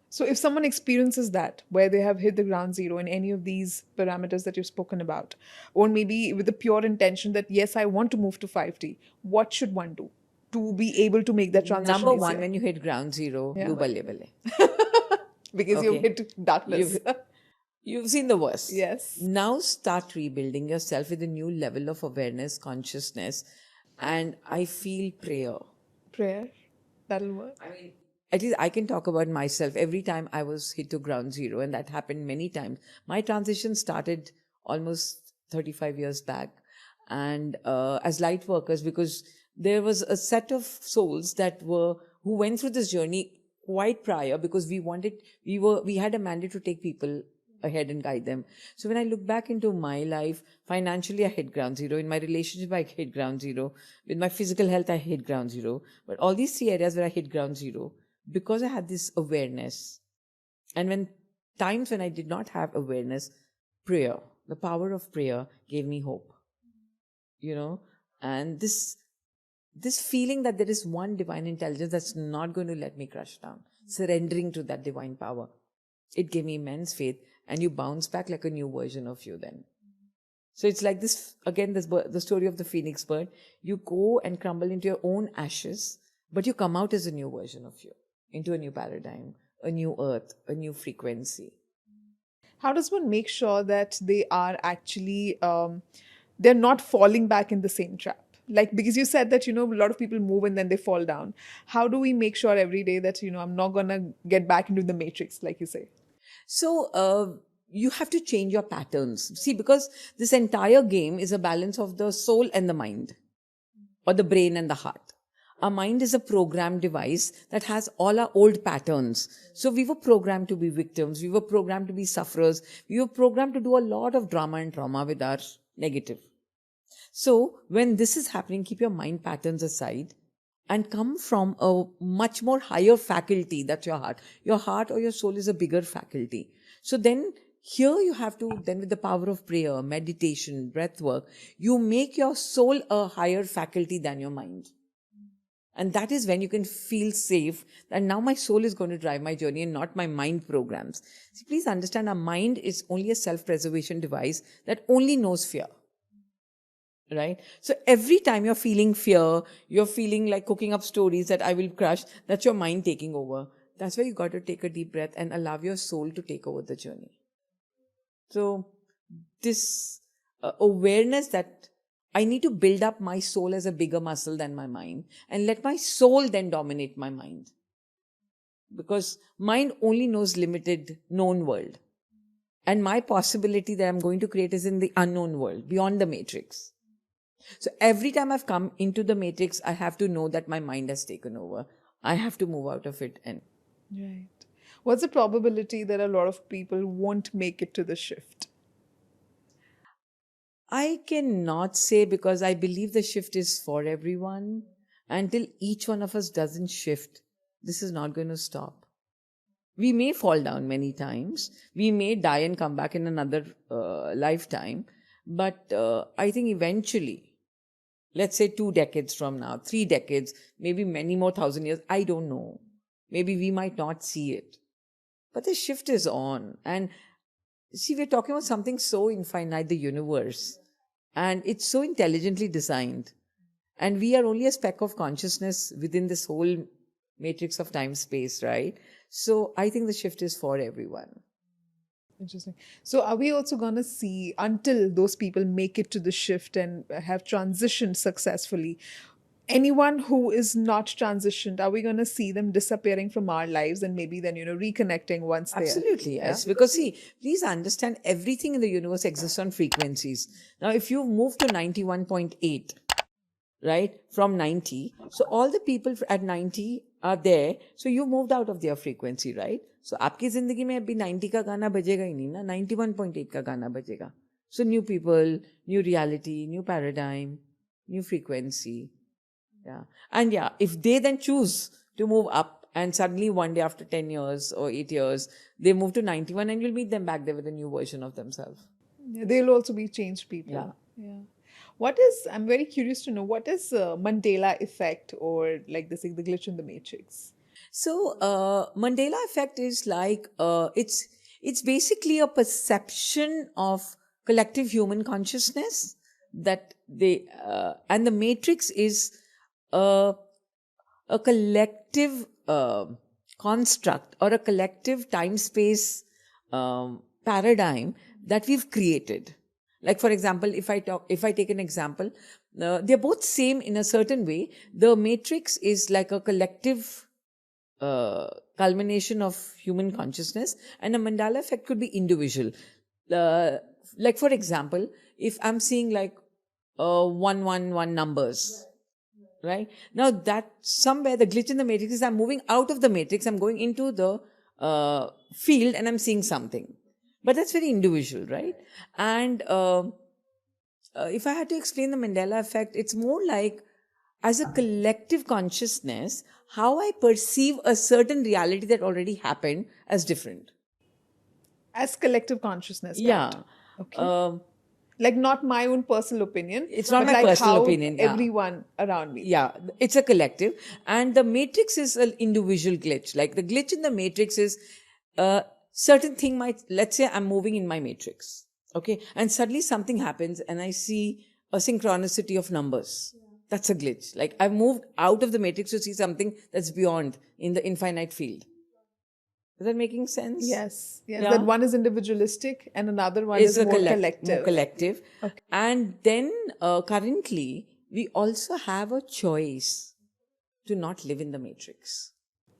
So if someone experiences that, where they have hit the ground zero in any of these parameters that you've spoken about, or maybe with the pure intention that, yes, I want to move to 5D, what should one do to be able to make that transition? Number one, when you hit ground zero, do balle balle. Because you've hit darkness. You've seen the worst. Yes. Now start rebuilding yourself with a new level of awareness, consciousness, and I feel prayer. Prayer. That'll work. I mean, at least I can talk about myself. Every time I was hit to ground zero, and that happened many times. My transition started almost 35 years back, and as light workers, because there was a set of souls who went through this journey quite prior, because we had a mandate to take people ahead and guide them. So when I look back into my life, financially I hit ground zero. In my relationship, I hit ground zero. With my physical health, I hit ground zero. But all these three areas where I hit ground zero, because I had this awareness. And when I did not have awareness, prayer, the power of prayer gave me hope. And this feeling that there is one divine intelligence that's not going to let me crush down, surrendering to that divine power, it gave me immense faith, and you bounce back like a new version of you then. So it's like this, again, the story of the phoenix bird. You go and crumble into your own ashes, but you come out as a new version of you, into a new paradigm, a new earth, a new frequency. How does one make sure that they are actually, they're not falling back in the same trap? Like, because you said that, a lot of people move and then they fall down. How do we make sure every day that, I'm not going to get back into the matrix, like you say? So you have to change your patterns. See, because this entire game is a balance of the soul and the mind, or the brain and the heart. Our mind is a programmed device that has all our old patterns. So we were programmed to be victims. We were programmed to be sufferers. We were programmed to do a lot of drama and trauma with our negative. So when this is happening, keep your mind patterns aside and come from a much more higher faculty. That's your heart. Your heart or your soul is a bigger faculty. So then here you have to, then with the power of prayer, meditation, breath work, you make your soul a higher faculty than your mind. And that is when you can feel safe that now my soul is going to drive my journey and not my mind programs. See, please understand, our mind is only a self-preservation device that only knows fear. Right? So every time you're feeling fear, you're feeling like cooking up stories that I will crush, that's your mind taking over. That's why you got to take a deep breath and allow your soul to take over the journey. So this awareness that I need to build up my soul as a bigger muscle than my mind, and let my soul then dominate my mind. Because mind only knows limited known world. And my possibility that I'm going to create is in the unknown world, beyond the matrix. So every time I've come into the matrix, I have to know that my mind has taken over. I have to move out of it. Right. What's the probability that a lot of people won't make it to the shift? I cannot say, because I believe the shift is for everyone. Until each one of us doesn't shift, this is not going to stop. We may fall down many times. We may die and come back in another lifetime. But I think eventually, let's say 2 decades from now, 3 decades, maybe many more 1,000 years, I don't know. Maybe we might not see it. But the shift is on. And see, we're talking about something so infinite, the universe. And it's so intelligently designed. And we are only a speck of consciousness within this whole matrix of time-space, right? So I think the shift is for everyone. Interesting. So are we also going to see, until those people make it to the shift and have transitioned successfully, anyone who is not transitioned, are we going to see them disappearing from our lives and maybe then, reconnecting once they are? Absolutely, yes. Yeah? Because see, please understand, everything in the universe exists on frequencies. Now, if you move to 91.8, right, from 90, so all the people at 90 are there. So you moved out of their frequency, right? So आपकी जिंदगी में अभी 90 का गाना बजेगा ही नहीं ना, 91.8 का गाना बजेगा. So new people, new reality, new paradigm, new frequency. Yeah. And yeah, if they then choose to move up and suddenly one day after 10 years or 8 years, they move to 91, and you'll meet them back there with a new version of themselves. Yeah, they'll also be changed people. Yeah. I'm very curious to know, what is Mandela effect, or like the glitch in the matrix? So Mandela effect is like, it's basically a perception of collective human consciousness that and the matrix is a collective construct, or a collective time-space paradigm that we've created. Like, for example, if I take an example, they're both same in a certain way. The matrix is like a collective culmination of human consciousness, and a Mandela effect could be individual. Like, for example, if I'm seeing like 111 numbers, right? Now that somewhere the glitch in the matrix is I'm moving out of the matrix, I'm going into the field and I'm seeing something. But that's very individual, right? And if I had to explain the Mandela effect, it's more like as a collective consciousness, how I perceive a certain reality that already happened as different. As collective consciousness. Yeah. Right? Okay. Like not my own personal opinion. It's not but my like personal how opinion. Yeah. Everyone around me. Yeah, it's a collective. And the matrix is an individual glitch. Like the glitch in the matrix is certain thing might, let's say I'm moving in my matrix. Okay. And suddenly something happens and I see a synchronicity of numbers. That's a glitch. Like I've moved out of the matrix to see something that's beyond in the infinite field. Is that making sense? Yes. Yes. Yeah. That one is individualistic and another one is more collective. More collective. Okay. And then currently, we also have a choice to not live in the matrix.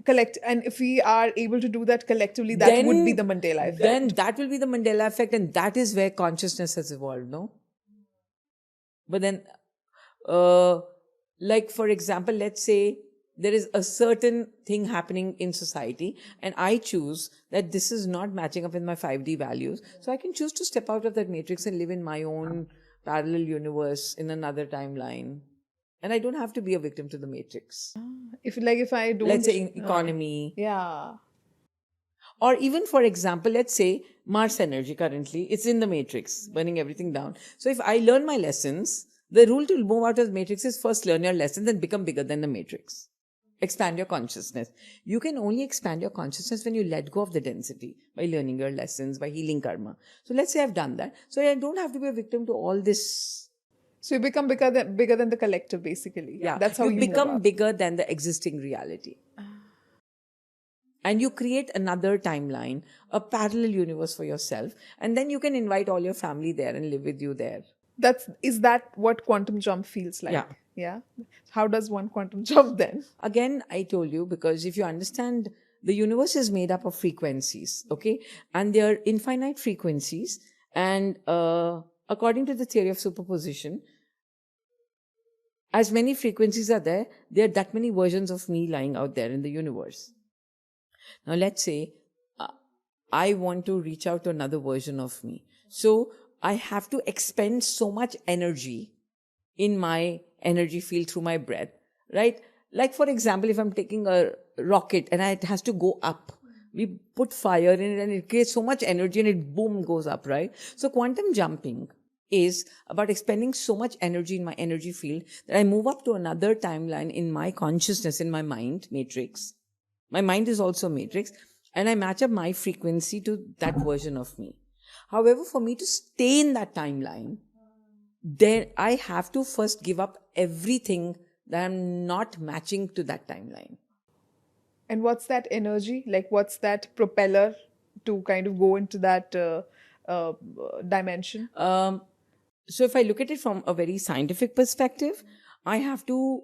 And if we are able to do that collectively, that would be the Mandela effect. Then that will be the Mandela effect, and that is where consciousness has evolved, no? But then, like for example, let's say there is a certain thing happening in society and I choose that this is not matching up with my 5D values. So I can choose to step out of that matrix and live in my own parallel universe in another timeline. And I don't have to be a victim to the matrix. If I don't... Let's say in economy. Yeah. Or even, for example, let's say Mars energy currently, it's in the matrix, burning everything down. So if I learn my lessons, the rule to move out of the matrix is first learn your lessons and become bigger than the matrix. Expand your consciousness. You can only expand your consciousness when you let go of the density by learning your lessons, by healing karma. So let's say I've done that. So I don't have to be a victim to all this. So you become bigger than the collective, basically. Yeah. That's how you become bigger than the existing reality. And you create another timeline, a parallel universe for yourself. And then you can invite all your family there and live with you there. Is that what quantum jump feels like? Yeah. Yeah. How does one quantum jump then? Again, I told you, because if you understand, the universe is made up of frequencies, okay? And there are infinite frequencies. And according to the theory of superposition, as many frequencies are there are that many versions of me lying out there in the universe. Now, let's say I want to reach out to another version of me. So I have to expend so much energy in my energy field through my breath, right? Like, for example, if I'm taking a rocket and it has to go up, we put fire in it and it creates so much energy and it boom goes up, right? So quantum jumping is about expending so much energy in my energy field that I move up to another timeline in my consciousness, in my mind matrix. My mind is also a matrix, and I match up my frequency to that version of me. However, for me to stay in that timeline, then I have to first give up everything that I'm not matching to that timeline. And what's that energy? Like, what's that propeller to kind of go into that dimension? So if I look at it from a very scientific perspective, I have to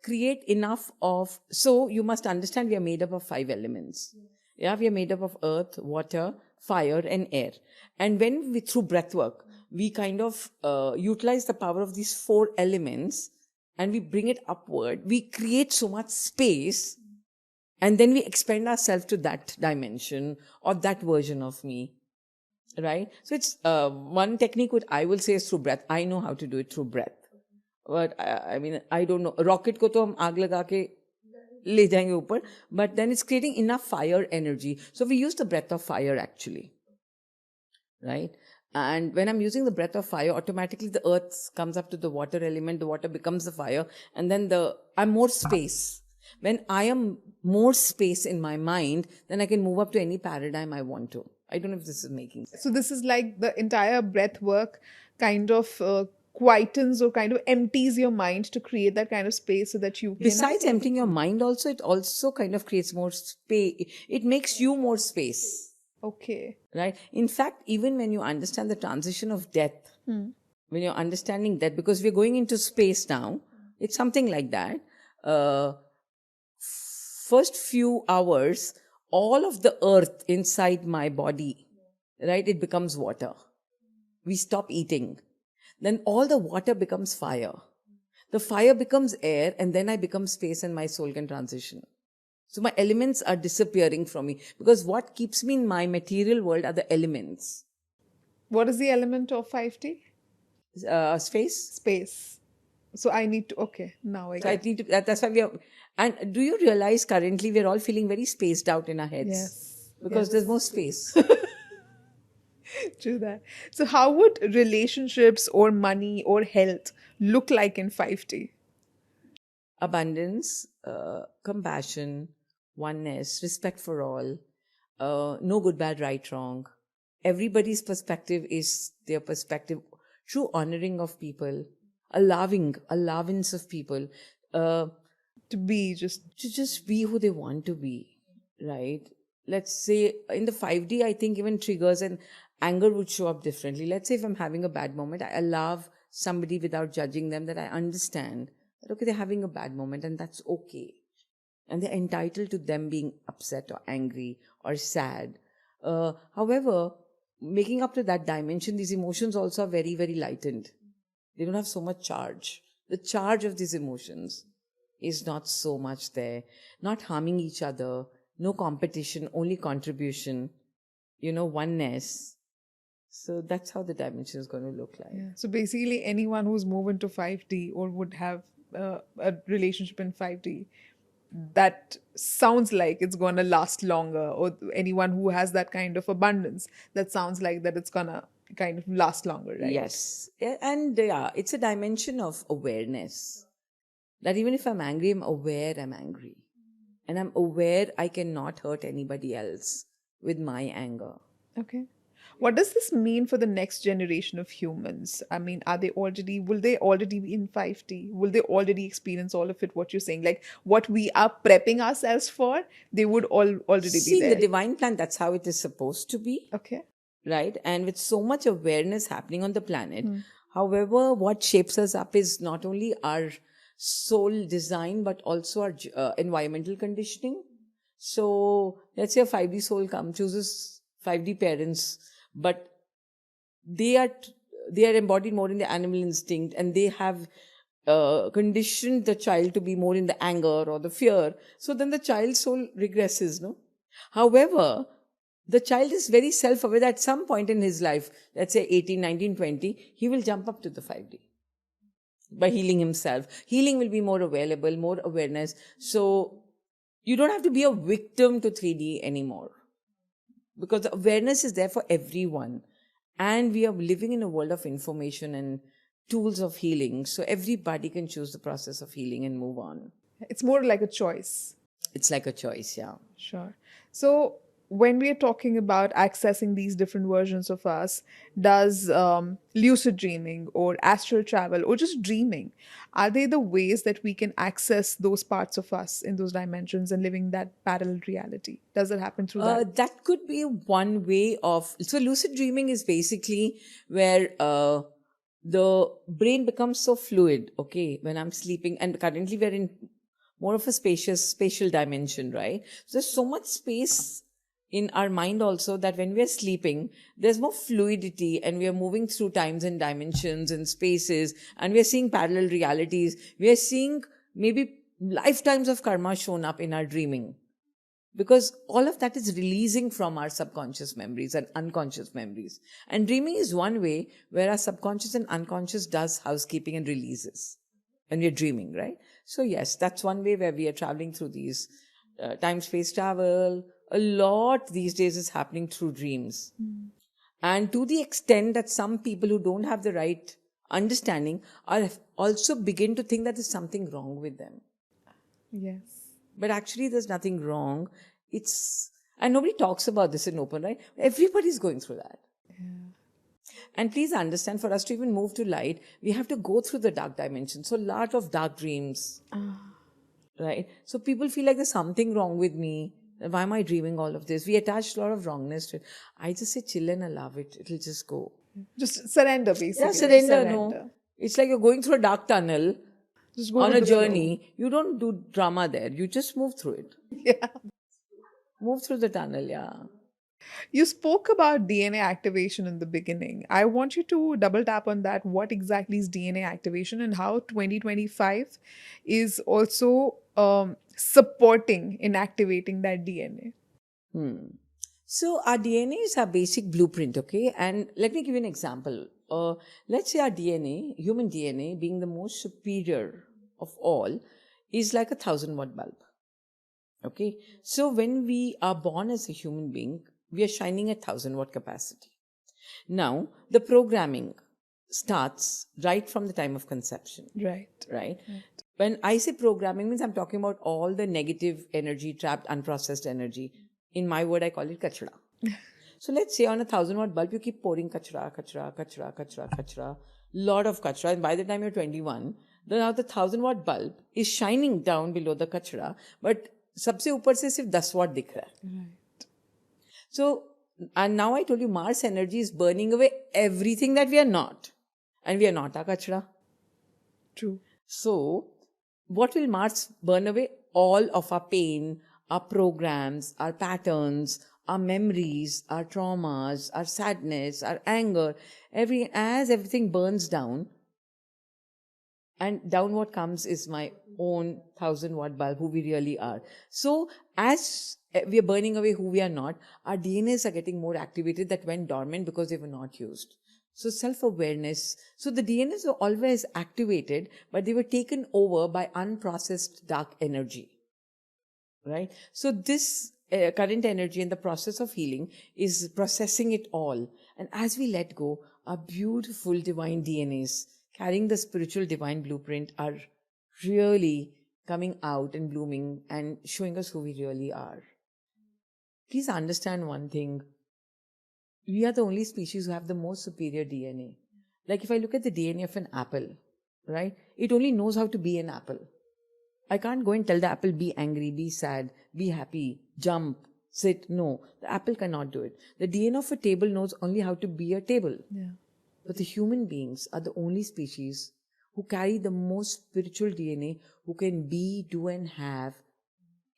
create enough of... So you must understand we are made up of 5 elements. Yeah, we are made up of earth, water, fire and air. And when we, through breath work, we kind of utilize the power of these 4 elements and we bring it upward, we create so much space, and then we expand ourselves to that dimension or that version of me. Right? So it's one technique which I will say is through breath. I know how to do it through breath. But I mean, I don't know. Rocket ko to hum aag laga ke le jayenge upar, but then it's creating enough fire energy. So we use the breath of fire actually. Right? And when I'm using the breath of fire, automatically the earth comes up to the water element, the water becomes the fire, and then I'm more space. When I am more space in my mind, then I can move up to any paradigm I want to. I don't know if this is making sense. So this is like the entire breath work kind of quietens or kind of empties your mind to create that kind of space so that you can... Besides emptying your mind also, it also kind of creates more space. It makes you more space. Okay. right? In fact, even when you understand the transition of death, when you're understanding that, because we're going into space now, it's something like that. First few hours, all of the earth inside my body, right, it becomes water. We stop eating. Then all the water becomes fire. The fire becomes air, and then I become space and my soul can transition. So my elements are disappearing from me, because what keeps me in my material world are the elements. What is the element of 5D? Space. Space. So I need to, okay, now I So I get. need to, that's why we are. And do you realize currently we're all feeling very spaced out in our heads? Yes. Because there's no space. True that. So how would relationships or money or health look like in 5D? Abundance, compassion, oneness, respect for all, no good, bad, right, wrong. Everybody's perspective is their perspective. True honoring of people, allowance of people, To be just, to just be who they want to be, right? Let's say in the 5D, I think even triggers and anger would show up differently. Let's say if I'm having a bad moment, I allow somebody without judging them, that I understand that, okay, they're having a bad moment and that's okay. And they're entitled to them being upset or angry or sad. However, making up to that dimension, these emotions also are very, very lightened. They don't have so much charge. The charge of these emotions is not so much there. Not harming each other, no competition, only contribution, oneness. So that's how the dimension is going to look like. yeah. So basically, anyone who's moved into 5D or would have a relationship in 5D, that sounds like it's going to last longer, or anyone who has that kind of abundance, that sounds like that it's going to kind of last longer, right? Yes. And yeah, it's a dimension of awareness. That even if I'm angry, I'm aware I'm angry. And I'm aware I cannot hurt anybody else with my anger. Okay. What does this mean for the next generation of humans? I mean, will they already be in 5D? Will they already experience all of it, what you're saying? Like what we are prepping ourselves for, they would already be See, in there. the divine plan, that's how it is supposed to be. Okay. Right? And with so much awareness happening on the planet, however, what shapes us up is not only our soul design, but also our environmental conditioning. So let's say a 5D soul chooses 5D parents, but they are embodied more in the animal instinct, and they have conditioned the child to be more in the anger or the fear. So then the child's soul regresses, no? However, the child is very self-aware that at some point in his life, let's say 18, 19, 20, he will jump up to the 5D by healing himself. Healing will be more available, more awareness. So you don't have to be a victim to 3D anymore, because the awareness is there for everyone. And we are living in a world of information and tools of healing. So everybody can choose the process of healing and move on. It's more like a choice. It's like a choice, yeah. Sure. So when we are talking about accessing these different versions of us, does lucid dreaming or astral travel or just dreaming, are they the ways that we can access those parts of us in those dimensions and living that parallel reality? Does it happen through that? That could be one way of. So lucid dreaming is basically where the brain becomes so fluid, okay, when I'm sleeping. And currently we're in more of a spatial dimension, right? So there's so much space in our mind also, that when we're sleeping, there's more fluidity, and we are moving through times and dimensions and spaces, and we're seeing parallel realities. We are seeing maybe lifetimes of karma shown up in our dreaming, because all of that is releasing from our subconscious memories and unconscious memories. And dreaming is one way where our subconscious and unconscious does housekeeping and releases when we're dreaming, right? So yes, that's one way where we are traveling through these time-space travel. A lot these days is happening through dreams. And to the extent that some people who don't have the right understanding are also begin to think that there's something wrong with them. Yes. But actually there's nothing wrong. And nobody talks about this in open, right? Everybody's going through that. And please understand, for us to even move to light, we have to go through the dark dimension. So a lot of dark dreams, right? So people feel like there's something wrong with me. Why am I dreaming all of this? We attach a lot of wrongness to it. I just say chill and allow it. It'll just go. Just surrender, basically. Yeah, surrender. No. It's like you're going through a dark tunnel Just go on with a the flow. journey. You don't do drama there. You just move through it. Yeah. Move through the tunnel, yeah. You spoke about DNA activation in the beginning. I want you to double tap on that. What exactly is DNA activation and how 2025 is also supporting in activating that DNA? So our DNA is our basic blueprint, okay? And let me give you an example. Let's say our DNA, human DNA, being the most superior of all, is like a 1,000-watt bulb. Okay? So when we are born as a human being, we are shining at 1,000-watt capacity. Now, the programming starts right from the time of conception. Right? When I say programming, means I'm talking about all the negative energy, trapped, unprocessed energy. In my word, I call it kachra. So let's say on a 1,000-watt bulb, you keep pouring kachra, lot of kachra. And by the time you're 21, now the 1,000-watt bulb is shining down below the kachra, but सबसे ऊपर से सिर्फ 10 watt दिख रहा है. Right. So, and now I told you, Mars energy is burning away everything that we are not. And we are not our kachra. True. So, what will Mars burn away? All of our pain, our programs, our patterns, our memories, our traumas, our sadness, our anger. As everything burns down, and down what comes is my own 1,000-watt bulb, who we really are. So, as we are burning away who we are not, our DNAs are getting more activated that went dormant because they were not used. So, self-awareness. So, the DNAs were always activated, but they were taken over by unprocessed dark energy. Right? So, this current energy in the process of healing is processing it all. And as we let go, our beautiful divine DNAs carrying the spiritual divine blueprint are really coming out and blooming and showing us who we really are. Please understand one thing. We are the only species who have the most superior DNA. Like if I look at the DNA of an apple, right? It only knows how to be an apple. I can't go and tell the apple, be angry, be sad, be happy, jump, sit. No, the apple cannot do it. The DNA of a table knows only how to be a table. Yeah. But the human beings are the only species who carry the most spiritual DNA, who can be, do and have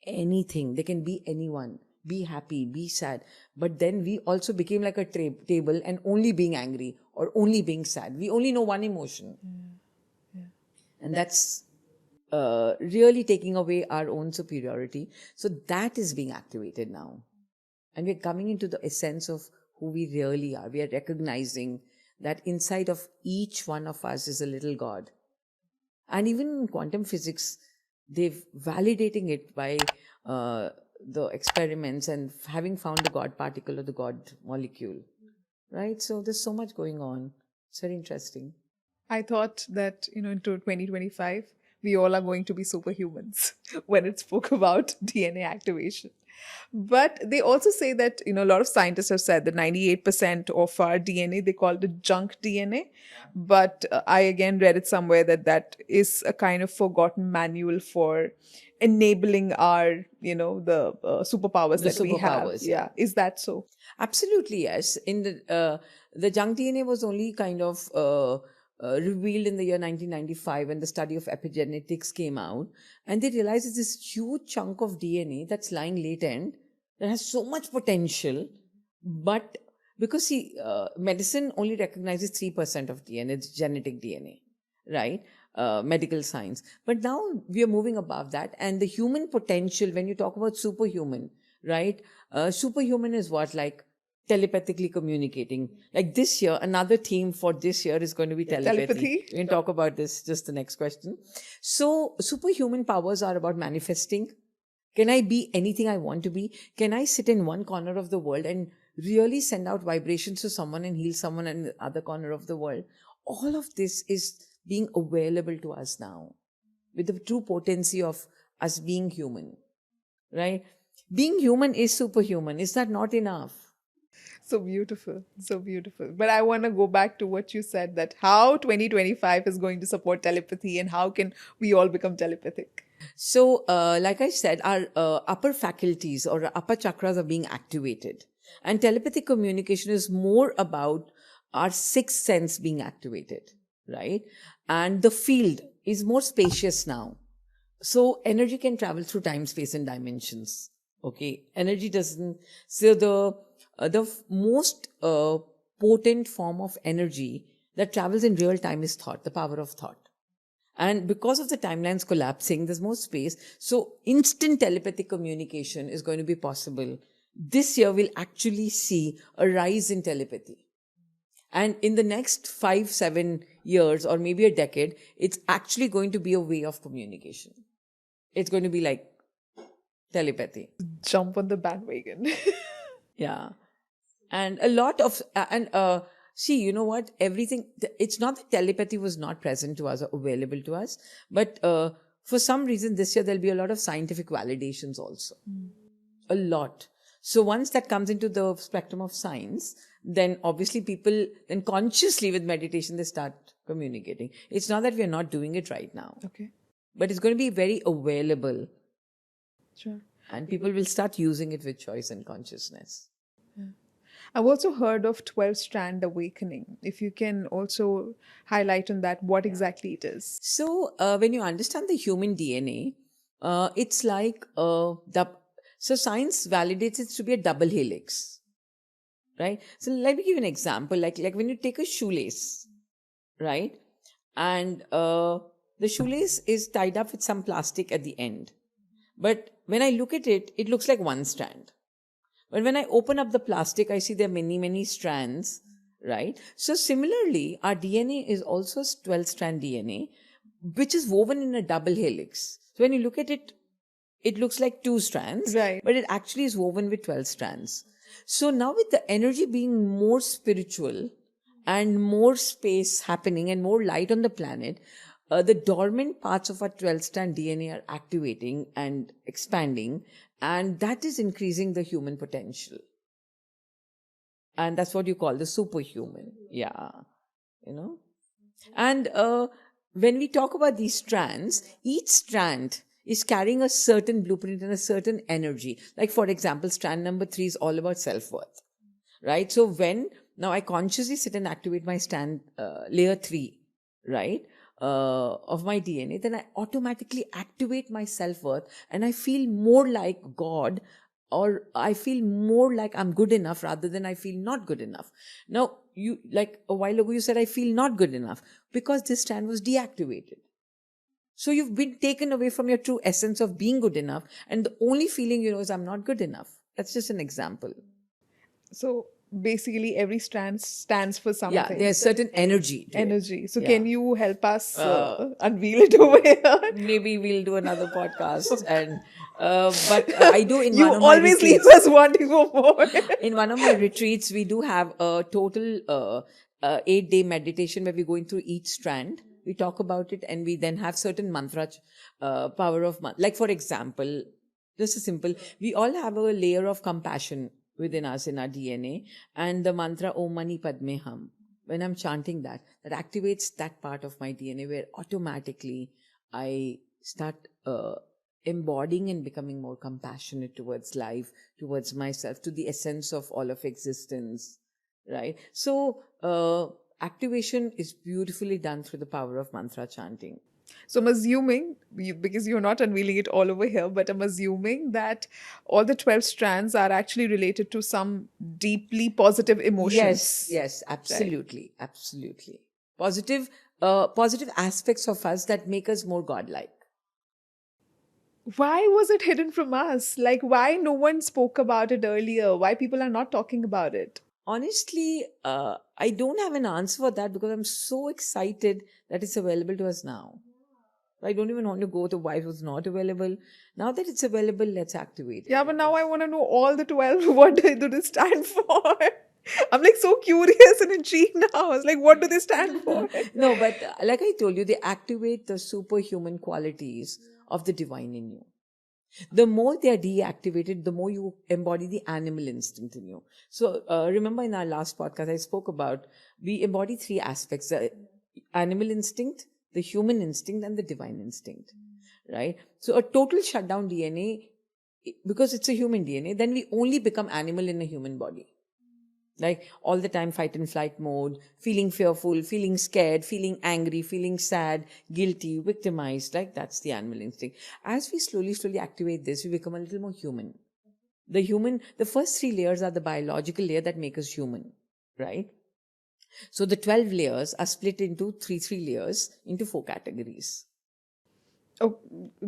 anything. They can be anyone. Be happy, be sad. But then we also became like a table and only being angry or only being sad. We only know one emotion. Yeah. And that's really taking away our own superiority. So that is being activated now. And we're coming into the essence of who we really are. We are recognizing that inside of each one of us is a little God. And even in quantum physics, they're validating it by the experiments and having found the God particle or the God molecule. Right? So there's so much going on. It's very interesting. I thought that, into 2025, we all are going to be superhumans when it spoke about DNA activation. But they also say that, a lot of scientists have said that 98% of our DNA, they call it junk DNA. But I again read it somewhere that is a kind of forgotten manual for enabling our, the superpowers that we have. Yeah. Is that so? Absolutely, yes. In the junk DNA was only kind of revealed in the year 1995 when the study of epigenetics came out, and they realized it's this huge chunk of DNA that's lying latent that has so much potential, but because medicine only recognizes 3% of DNA, it's genetic DNA, right? Medical science. But now we are moving above that, and the human potential, when you talk about superhuman, right? Superhuman is what? Like telepathically communicating. Like this year, another theme for this year is going to be telepathy. We can talk about this, just the next question. So superhuman powers are about manifesting. Can I be anything I want to be? Can I sit in one corner of the world and really send out vibrations to someone and heal someone in the other corner of the world? All of this is being available to us now with the true potency of us being human, right? Being human is superhuman. Is that not enough? So beautiful. So beautiful. But I want to go back to what you said, that how 2025 is going to support telepathy and how can we all become telepathic? So, like I said, our upper faculties or our upper chakras are being activated. And telepathic communication is more about our sixth sense being activated, right? And the field is more spacious now. So, energy can travel through time, space, and dimensions. Okay. Energy doesn't. So, the most potent form of energy that travels in real time is thought, the power of thought. And because of the timelines collapsing, there's more space. So instant telepathic communication is going to be possible. This year, we'll actually see a rise in telepathy. And in the next 5-7 years, or maybe a decade, it's actually going to be a way of communication. It's going to be like telepathy. Jump on the bandwagon. Yeah. And a lot of, see, you know what? Everything, it's not that telepathy was not present to us or available to us, but for some reason this year there'll be a lot of scientific validations also. A lot. So once that comes into the spectrum of science, then obviously people, then consciously with meditation, they start communicating. It's not that we are not doing it right now, Okay. but it's going to be very available. Sure. And people will start using it with choice and consciousness. I've also heard of 12 strand awakening. If you can also highlight on that, what exactly it is. So when you understand the human DNA, it's like so science validates it to be a double helix, right? So let me give you an example. Like when you take a shoelace, right, and the shoelace is tied up with some plastic at the end, but when I look at it, it looks like one strand. But when I open up the plastic, I see there are many, many strands, right? So similarly, our DNA is also 12-strand DNA, which is woven in a double helix. So when you look at it, it looks like 2 strands, Right. but it actually is woven with 12 strands. So now with the energy being more spiritual and more space happening and more light on the planet, the dormant parts of our 12-strand DNA are activating and expanding, and that is increasing the human potential. And that's what you call the superhuman. Yeah. You know? And when we talk about these strands, each strand is carrying a certain blueprint and a certain energy. Like, for example, strand number 3 is all about self-worth, right? So now I consciously sit and activate my layer 3, right, of my DNA, then I automatically activate my self-worth and I feel more like God, or I feel more like I'm good enough rather than I feel not good enough. Now, you, like a while ago, you said I feel not good enough because this strand was deactivated. So you've been taken away from your true essence of being good enough, and the only feeling you know is I'm not good enough. That's just an example. So basically, every strand stands for something. Yeah, there's certain energy. To it. Energy. So Yeah. can you help us unveil it over here? Maybe we'll do another podcast. And but I do in You one of my always leave retreats. us wanting for more. In one of my retreats, we do have a total 8-day meditation where we're going through each strand. We talk about it, and we then have certain mantra, power of like, for example, just a simple. We all have a layer of compassion within us in our DNA, and the mantra Om Mani Padme Hum. When I'm chanting that activates that part of my DNA where automatically I start embodying and becoming more compassionate towards life, towards myself, to the essence of all of existence, right? So activation is beautifully done through the power of mantra chanting. So I'm assuming, because you're not unveiling it all over here, but I'm assuming that all the 12 strands are actually related to some deeply positive emotions. Yes, absolutely, absolutely. Positive aspects of us that make us more godlike. Why was it hidden from us? Like, why no one spoke about it earlier? Why people are not talking about it? Honestly, I don't have an answer for that because I'm so excited that it's available to us now. I don't even want to go to why it was not available. Now that it's available, let's activate it. Yeah, but now I want to know all the 12. What do they stand for? I'm like so curious and intrigued now. I was like, what do they stand for? No, but like I told you, they activate the superhuman qualities of the divine in you. The more they are deactivated, the more you embody the animal instinct in you. So remember in our last podcast, I spoke about we embody three aspects: the animal instinct, the human instinct, and the divine instinct. Right? So a total shutdown DNA, because it's a human DNA, then we only become animal in a human body. Like all the time fight and flight mode, feeling fearful, feeling scared, feeling angry, feeling sad, guilty, victimized. Like that's the animal instinct. As we slowly activate this, we become a little more human. The first three layers are the biological layer that make us human, right? So the 12 layers are split into three layers into 4 categories. Oh,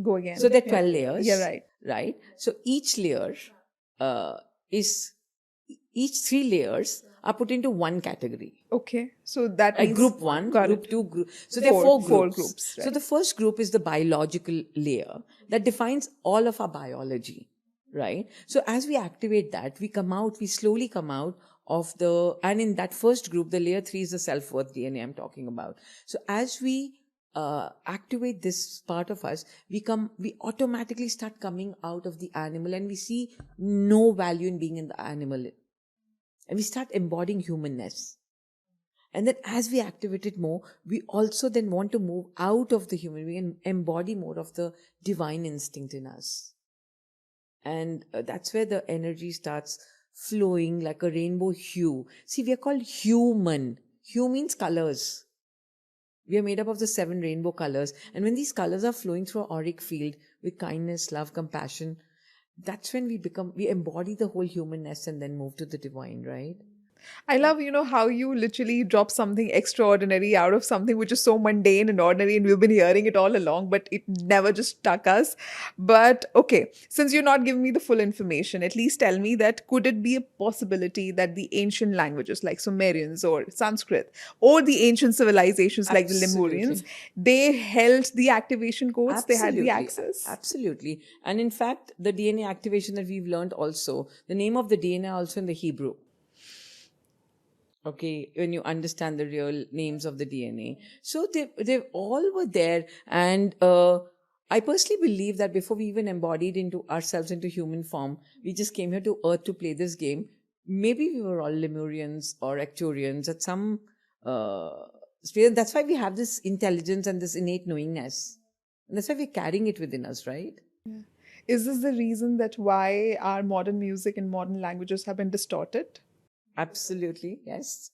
go again. So there are 12 layers. Yeah, right. Right. So each layer each 3 layers are put into one category. Okay. So that means Group 1, got Group it. 2, Group... So there are Four 4 groups. groups, So right. the first group is the biological layer that defines all of our biology, right? So as we activate that, we slowly come out of and in that first group, the layer 3 is the self-worth DNA I'm talking about. So as we activate this part of us, we automatically start coming out of the animal, and we see no value in being in the animal. And we start embodying humanness. And then as we activate it more, we also then want to move out of the human being and embody more of the divine instinct in us. And that's where the energy starts flowing like a rainbow hue. See, we are called human. Hue means colors. We are made up of the 7 rainbow colors. And when these colors are flowing through our auric field with kindness, love, compassion, that's when we embody the whole humanness and then move to the divine, right? I love, how you literally drop something extraordinary out of something which is so mundane and ordinary, and we've been hearing it all along, but it never just stuck us. But okay, since you're not giving me the full information, at least tell me that could it be a possibility that the ancient languages like Sumerians or Sanskrit or the ancient civilizations like the Lemurians, they held the activation codes, they had the access? Absolutely. And in fact, the DNA activation that we've learned also, the name of the DNA also in the Hebrew. Okay, when you understand the real names of the DNA. So they all were there. And I personally believe that before we even embodied ourselves into human form, we just came here to Earth to play this game. Maybe we were all Lemurians or Arcturians at some sphere. That's why we have this intelligence and this innate knowingness. And that's why we're carrying it within us, right? Yeah. Is this the reason that why our modern music and modern languages have been distorted? Absolutely, yes.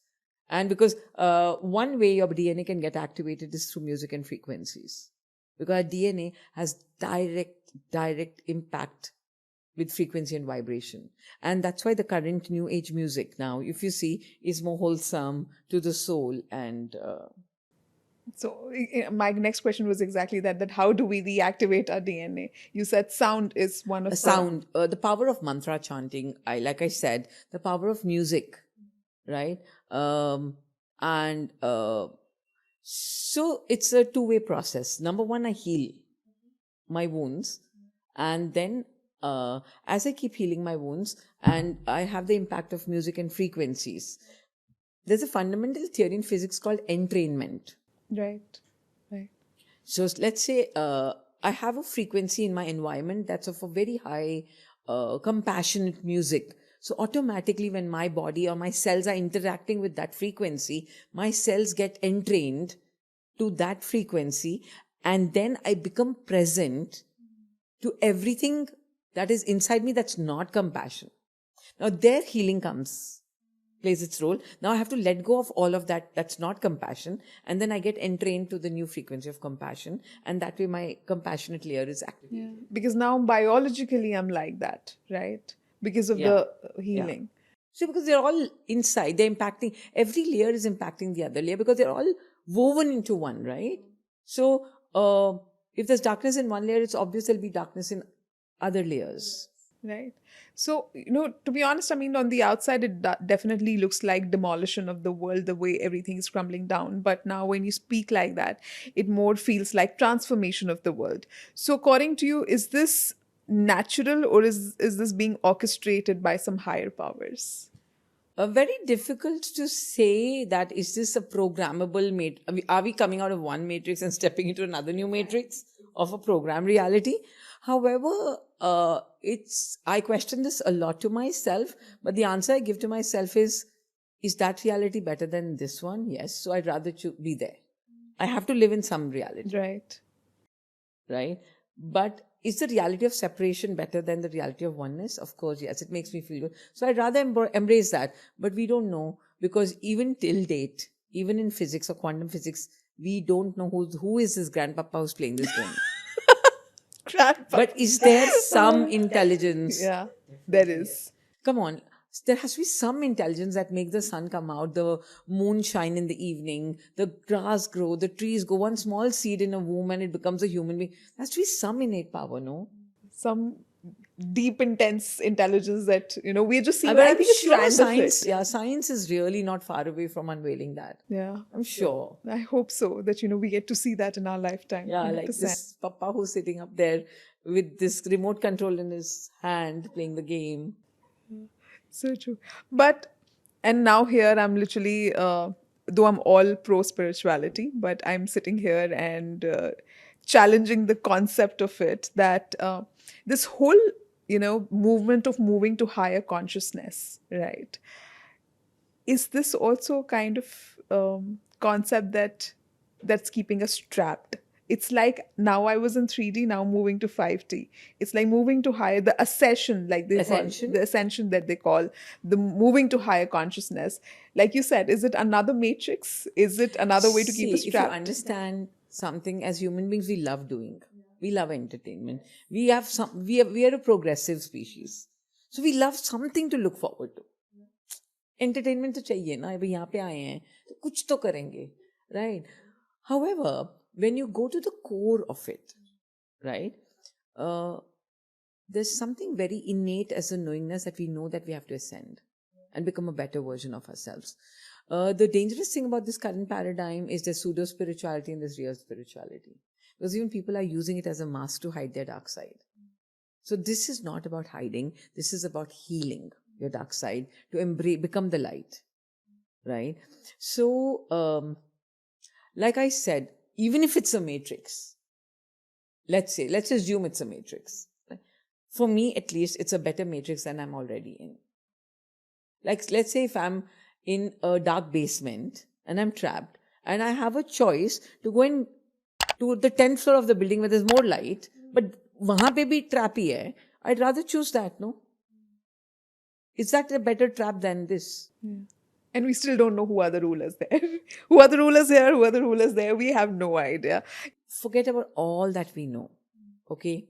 And because one way your DNA can get activated is through music and frequencies. Because our DNA has direct impact with frequency and vibration. And that's why the current new age music now, if you see, is more wholesome to the soul. And so my next question was exactly that how do we reactivate our DNA? You said sound is one of sound, the power of mantra chanting, like I said, the power of music, right? So it's a two-way process. Number one, I heal my wounds, and then as I keep healing my wounds, and I have the impact of music and frequencies, there's a fundamental theory in physics called entrainment. Right. So let's say I have a frequency in my environment that's of a very high compassionate music. So automatically when my body or my cells are interacting with that frequency, my cells get entrained to that frequency, and then I become present to everything that is inside me that's not compassion. Now there healing plays its role. Now I have to let go of all of that that's not compassion, and then I get entrained to the new frequency of compassion, and that way my compassionate layer is activated. Yeah. Because now biologically I'm like that, right? Because of the healing. Yeah. So because they're all inside, they're impacting, every layer is impacting the other layer because they're all woven into one, right? So if there's darkness in one layer, it's obvious there'll be darkness in other layers. Right. So, to be honest, I mean, on the outside, it definitely looks like demolition of the world, the way everything is crumbling down. But now when you speak like that, it more feels like transformation of the world. So according to you, is this natural, or is this being orchestrated by some higher powers? Very difficult to say that is this a programmable matrix? Are we coming out of one matrix and stepping into another new matrix of a program reality? However, I question this a lot to myself, but the answer I give to myself is that reality better than this one? Yes. So I'd rather be there. I have to live in some reality, Right. right? But is the reality of separation better than the reality of oneness? Of course, yes. It makes me feel good. So I'd rather embrace that. But we don't know, because even till date, even in physics or quantum physics, we don't know who is this grandpapa who's playing this game. But is there some intelligence? Yeah, there is. Come on. There has to be some intelligence that makes the sun come out, the moon shine in the evening, the grass grow, the trees go. One small seed in a womb and it becomes a human being. There has to be some innate power, no? Some deep, intense intelligence that, we're just seeing. But I I'm think it's sure strands of science, it. yeah, science is really not far away from unveiling that. Yeah. I'm sure. I hope so, that, we get to see that in our lifetime. Yeah, 100%. like this papa who's sitting up there with this remote control in his hand playing the game. So true. And now here I'm literally, though I'm all pro spirituality, but I'm sitting here and challenging the concept of it, that this whole, movement of moving to higher consciousness, right? Is this also kind of concept that's keeping us trapped? It's like now I was in 3D, now moving to 5D. It's like moving to higher, the ascension, like they Ascension? call the ascension that they call the moving to higher consciousness. Like you said, is it another matrix? Is it another way to keep us If you trapped? understand something, as human beings, we love doing. We love entertainment. We are a progressive species. So we love something to look forward to. Entertainment तो चाहिए ना, अभी यहाँ पे आए हैं तो कुछ तो करेंगे, right? However, when you go to the core of it, right, there's something very innate as a knowingness that we know that we have to ascend and become a better version of ourselves. The dangerous thing about this current paradigm is there's pseudo spirituality and there's real spirituality, because even people are using it as a mask to hide their dark side. So this is not about hiding. This is about healing your dark side to become the light, right? So, like I said, even if it's a matrix, let's assume it's a matrix. For me, at least, it's a better matrix than I'm already in. Like, let's say if I'm in a dark basement and I'm trapped and I have a choice to go in to the 10th floor of the building where there's more light, but wahan pe bhi trap hi hai, I'd rather choose that, no? Is that a better trap than this? Yeah. And we still don't know who are the rulers there. Who are the rulers here? Who are the rulers there? We have no idea. Forget about all that we know. Okay?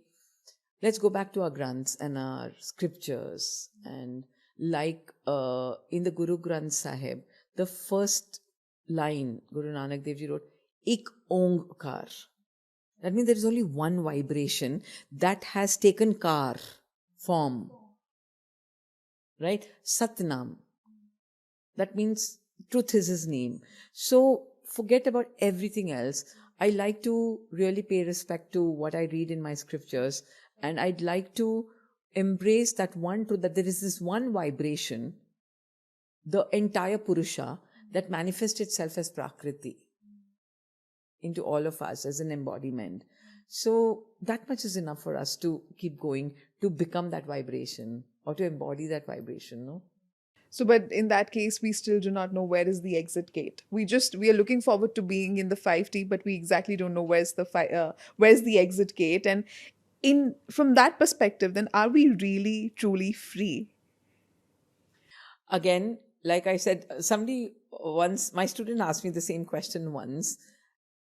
Let's go back to our Granths and our scriptures. And like in the Guru Granth Sahib, the first line Guru Nanak Dev Ji wrote, Ik Ongkar. That means there is only one vibration that has taken kar form. Right? Satnam. That means truth is his name. So forget about everything else. I like to really pay respect to what I read in my scriptures, and I'd like to embrace that one truth, that there is this one vibration, the entire Purusha, that manifests itself as Prakriti into all of us as an embodiment. So that much is enough for us to keep going, to become that vibration or to embody that vibration, no? So, but in that case, we still do not know where is the exit gate. We are looking forward to being in the 5D, but we exactly don't know where's the exit gate. And from that perspective, then are we really truly free? Again, like I said, my student asked me the same question once.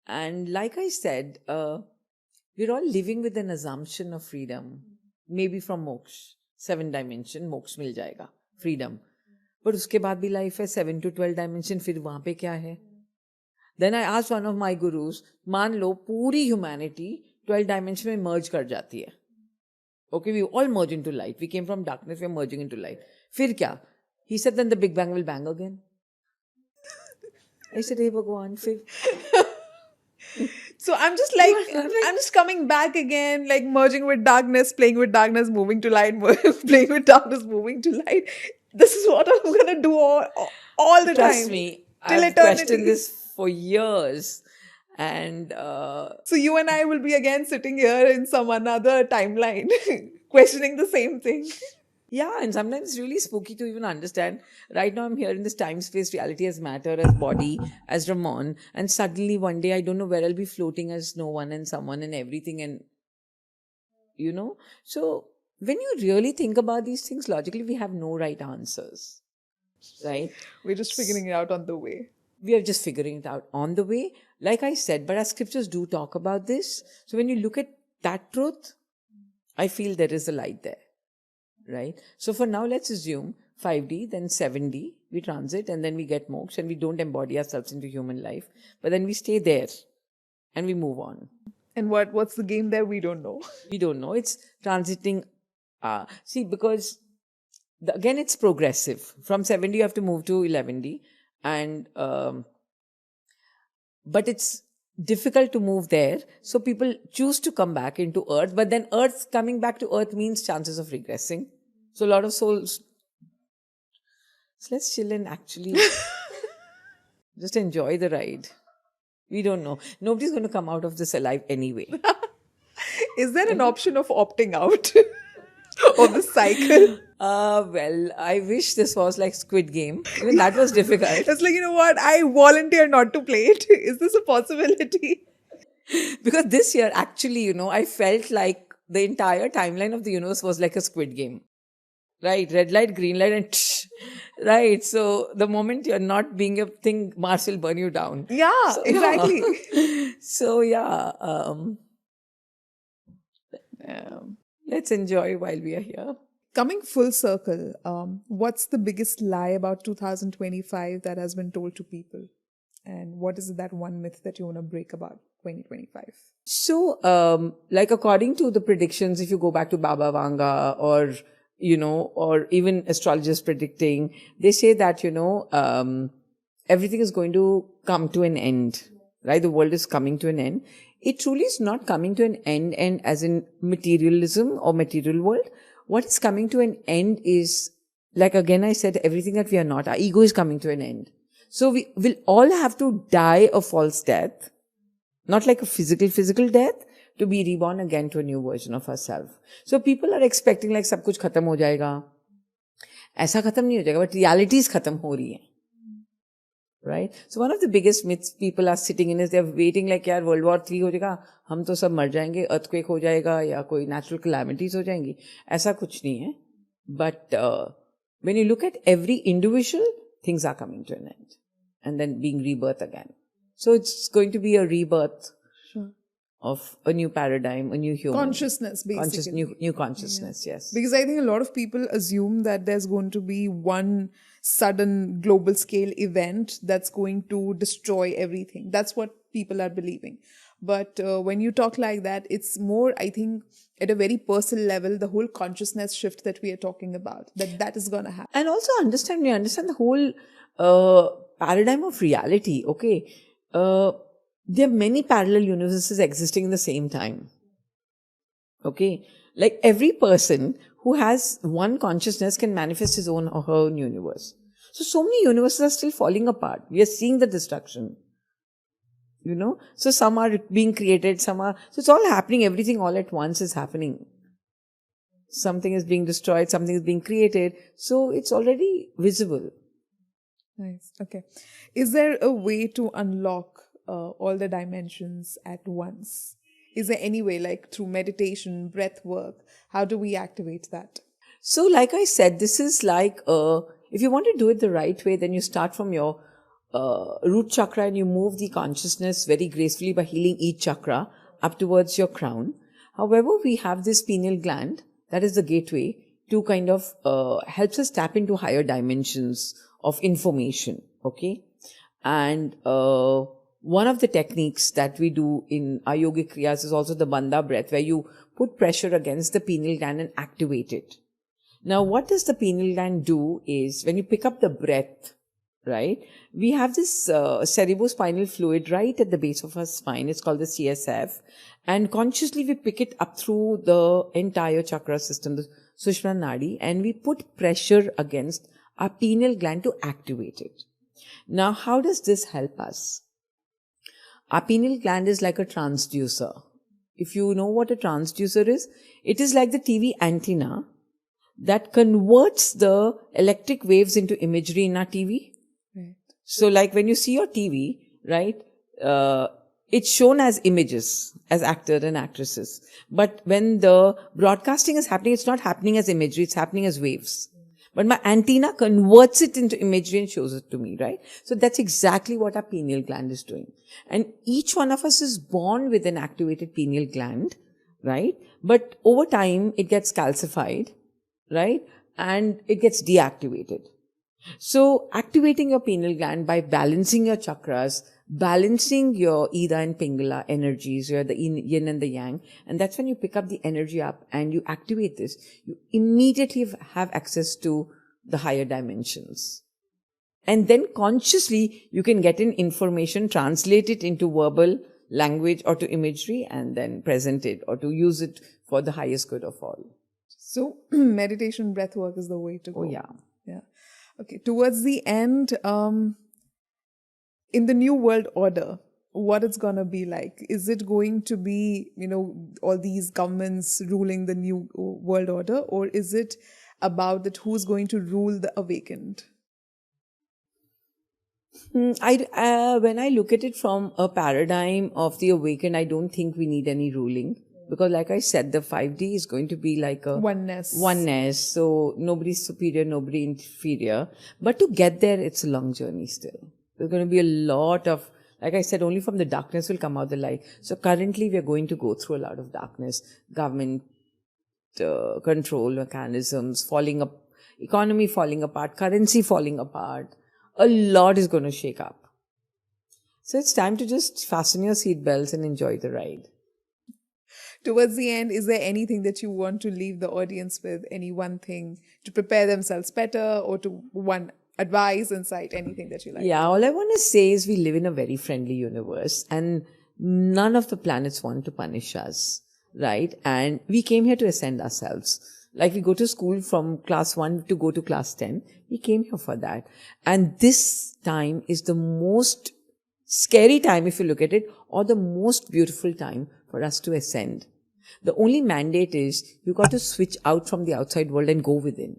And like I said, we're all living with an assumption of freedom. Maybe from moksha, 7 dimension, moksha mil jayega, freedom. But uske baad bhi life hai 7 to 12 dimension, फिर वहाँ पे क्या है? Then I asked one of my gurus, मान लो पूरी humanity 12 dimension में merge कर जाती है. Okay, we all merge into light. We came from darkness, we're merging into light. फिर क्या? He said, then the Big Bang will bang again. I said, hey Bhagwan, फिर... So I'm just coming back again, like merging with darkness, playing with darkness, moving to light, playing with darkness, moving to light. This is what I'm going to do all the time. Trust me, I've questioned this for years. And So you and I will be again sitting here in some another timeline, questioning the same thing. yeah, and sometimes it's really spooky to even understand. Right now, I'm here in this time space reality as matter, as body, as Ramon, and suddenly one day I don't know where I'll be floating as no one and someone and everything, and So when you really think about these things logically, we have no right answers, right? We're just figuring it out on the way. We are just figuring it out on the way, like I said, but our scriptures do talk about this. So when you look at that truth, I feel there is a light there. Right? So for now, let's assume 5D, then 7D, we transit and then we get moksha and we don't embody ourselves into human life, but then we stay there and we move on. And what's the game there? We don't know. We don't know. It's transiting. See, because again, it's progressive. From 7D, you have to move to 11D. But it's difficult to move there. So people choose to come back into Earth. But then coming back to Earth means chances of regressing. So a lot of souls. So let's chill and actually just enjoy the ride. We don't know. Nobody's going to come out of this alive anyway. Is there an option of opting out of the cycle? Well, I wish this was like Squid Game. Even that was difficult. It's like, you know what? I volunteer not to play it. Is this a possibility? Because this year, actually, I felt like the entire timeline of the universe was like a Squid Game. Right? Red light, green light, and tsh. Right. So the moment you're not being a thing, Mars will burn you down. Yeah, So, exactly. So, yeah. Let's enjoy while we are here. Coming full circle, what's the biggest lie about 2025 that has been told to people? And what is that one myth that you want to break about 2025? So, like according to the predictions, if you go back to Baba Vanga or even astrologers predicting, they say that, everything is going to come to an end, right? The world is coming to an end. It truly is not coming to an end as in materialism or material world. What is coming to an end is, like again I said, everything that we are not, our ego is coming to an end. So we will all have to die a false death, not like a physical death, to be reborn again to a new version of ourselves. So people are expecting like सब कुछ खत्म हो जाएगा. ऐसा खत्म नहीं हो जाएगा, but realities खत्म हो रही हैं. Right? So one of the biggest myths people are sitting in is they're waiting like यार World War III हो जाएगा, हम तो सब मर जाएंगे, earthquake हो जाएगा या कोई natural calamities हो जाएंगी. ऐसा कुछ नहीं है. But when you look at every individual, things are coming to an end and then being rebirth again. So it's going to be a rebirth of a new paradigm, a new human. Consciousness, basically. New consciousness, yes. Because I think a lot of people assume that there's going to be one sudden global scale event that's going to destroy everything. That's what people are believing. But when you talk like that, it's more, I think, at a very personal level, the whole consciousness shift that we are talking about, that is going to happen. And also understand the whole paradigm of reality, okay? There are many parallel universes existing in the same time. Okay? Like every person who has one consciousness can manifest his own or her own universe. So many universes are still falling apart. We are seeing the destruction. So some are being created, so it's all happening, everything all at once is happening. Something is being destroyed, something is being created. So it's already visible. Nice. Okay. Is there a way to unlock all the dimensions at once? Is there any way, like through meditation, breath work? How do we activate that? So like I said, this is like, if you want to do it the right way, then you start from your root chakra and you move the consciousness very gracefully by healing each chakra up towards your crown. However, we have this pineal gland, that is the gateway to kind of helps us tap into higher dimensions of information, okay? And one of the techniques that we do in our yogic kriyas is also the bandha breath, where you put pressure against the pineal gland and activate it. Now, what does the pineal gland do is, when you pick up the breath, right, we have this cerebrospinal fluid right at the base of our spine. It's called the CSF. And consciously we pick it up through the entire chakra system, the Sushumna Nadi, and we put pressure against our pineal gland to activate it. Now, how does this help us? Our pineal gland is like a transducer. If you know what a transducer is, it is like the TV antenna that converts the electric waves into imagery in our TV. Right. So like when you see your TV, right, it's shown as images, as actors and actresses. But when the broadcasting is happening, it's not happening as imagery, it's happening as waves. But my antenna converts it into imagery and shows it to me, right? So that's exactly what our pineal gland is doing. And each one of us is born with an activated pineal gland, right? But over time, it gets calcified, right? And it gets deactivated. So activating your pineal gland by balancing your chakras, balancing your Ida and Pingala energies, you're the yin and the yang, and that's when you pick up the energy up and you activate this. You immediately have access to the higher dimensions. And then consciously you can get in information, translate it into verbal language or to imagery, and then present it or to use it for the highest good of all. So meditation, breath work is the way to go. Oh yeah. Yeah. Okay. Towards the end, in the new world order, what it's going to be like? Is it going to be, all these governments ruling the new world order, or is it about that who's going to rule the awakened? When I look at it from a paradigm of the awakened, I don't think we need any ruling. Because like I said, the 5D is going to be like a oneness. So nobody's superior, nobody inferior. But to get there, it's a long journey still. There's going to be a lot of, like I said, only from the darkness will come out the light. So currently we're going to go through a lot of darkness, government control mechanisms falling up, economy falling apart, currency falling apart. A lot is going to shake up. So it's time to just fasten your seatbelts and enjoy the ride. Towards the end, is there anything that you want to leave the audience with? Any one thing to prepare themselves better, or to one advice, insight, anything that you like? Yeah, all I want to say is we live in a very friendly universe and none of the planets want to punish us, right? And we came here to ascend ourselves. Like we go to school from class 1 to go to class 10. We came here for that. And this time is the most scary time, if you look at it, or the most beautiful time for us to ascend. The only mandate is you got to switch out from the outside world and go within.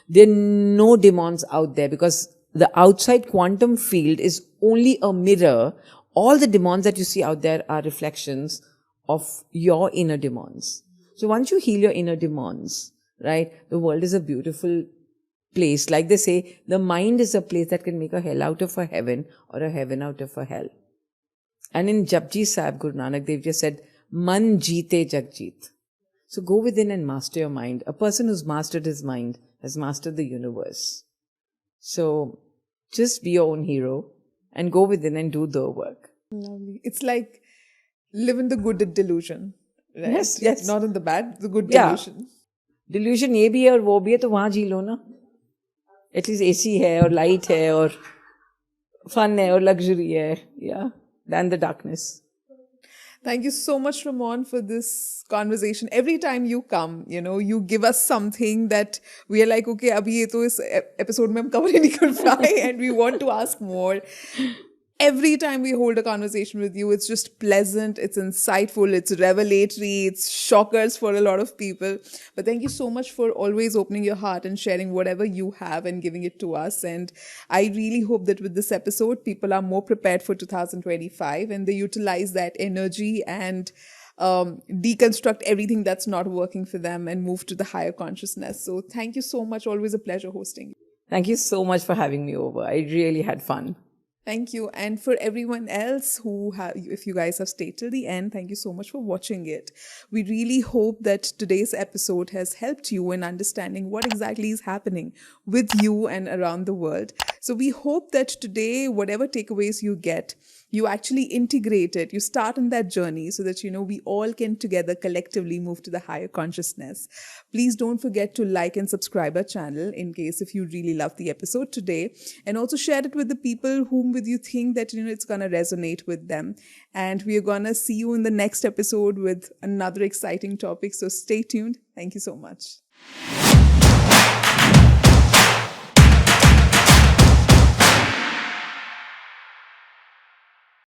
There are no demons out there because the outside quantum field is only a mirror. All the demons that you see out there are reflections of your inner demons. So once you heal your inner demons, right, the world is a beautiful place. Like they say, the mind is a place that can make a hell out of a heaven or a heaven out of a hell. And in Japji Sahib, Guru Nanak Dev just said, Man jeete jag jeet. So go within and master your mind. A person who's mastered his mind has mastered the universe. So just be your own hero and go within and do the work. Lovely. It's like live in the good delusion, right? Yes. Not in the bad, the good Yeah. delusion. Delusion ये भी है और वो भी है तो वहाँ जी लो ना. At least AC है और light है और fun है और luxury है. Yeah. Than the darkness. Thank you so much, Ramon, for this conversation. Every time you come, you give us something that we are like, okay, abhi ye to is episode mein hum cover hi nahi kar paaye, and we want to ask more. Every time we hold a conversation with you, it's just pleasant, it's insightful, it's revelatory, it's shockers for a lot of people. But thank you so much for always opening your heart and sharing whatever you have and giving it to us. And I really hope that with this episode, people are more prepared for 2025 and they utilize that energy and deconstruct everything that's not working for them and move to the higher consciousness. So thank you so much. Always a pleasure hosting you. Thank you so much for having me over. I really had fun. Thank you. And for everyone else if you guys have stayed till the end, thank you so much for watching it. We really hope that today's episode has helped you in understanding what exactly is happening with you and around the world. So we hope that today, whatever takeaways you get, you actually integrate it. You start on that journey so that, we all can together collectively move to the higher consciousness. Please don't forget to like and subscribe our channel in case if you really love the episode today. And also share it with the people whom with you think that, it's going to resonate with them. And we are going to see you in the next episode with another exciting topic. So stay tuned. Thank you so much.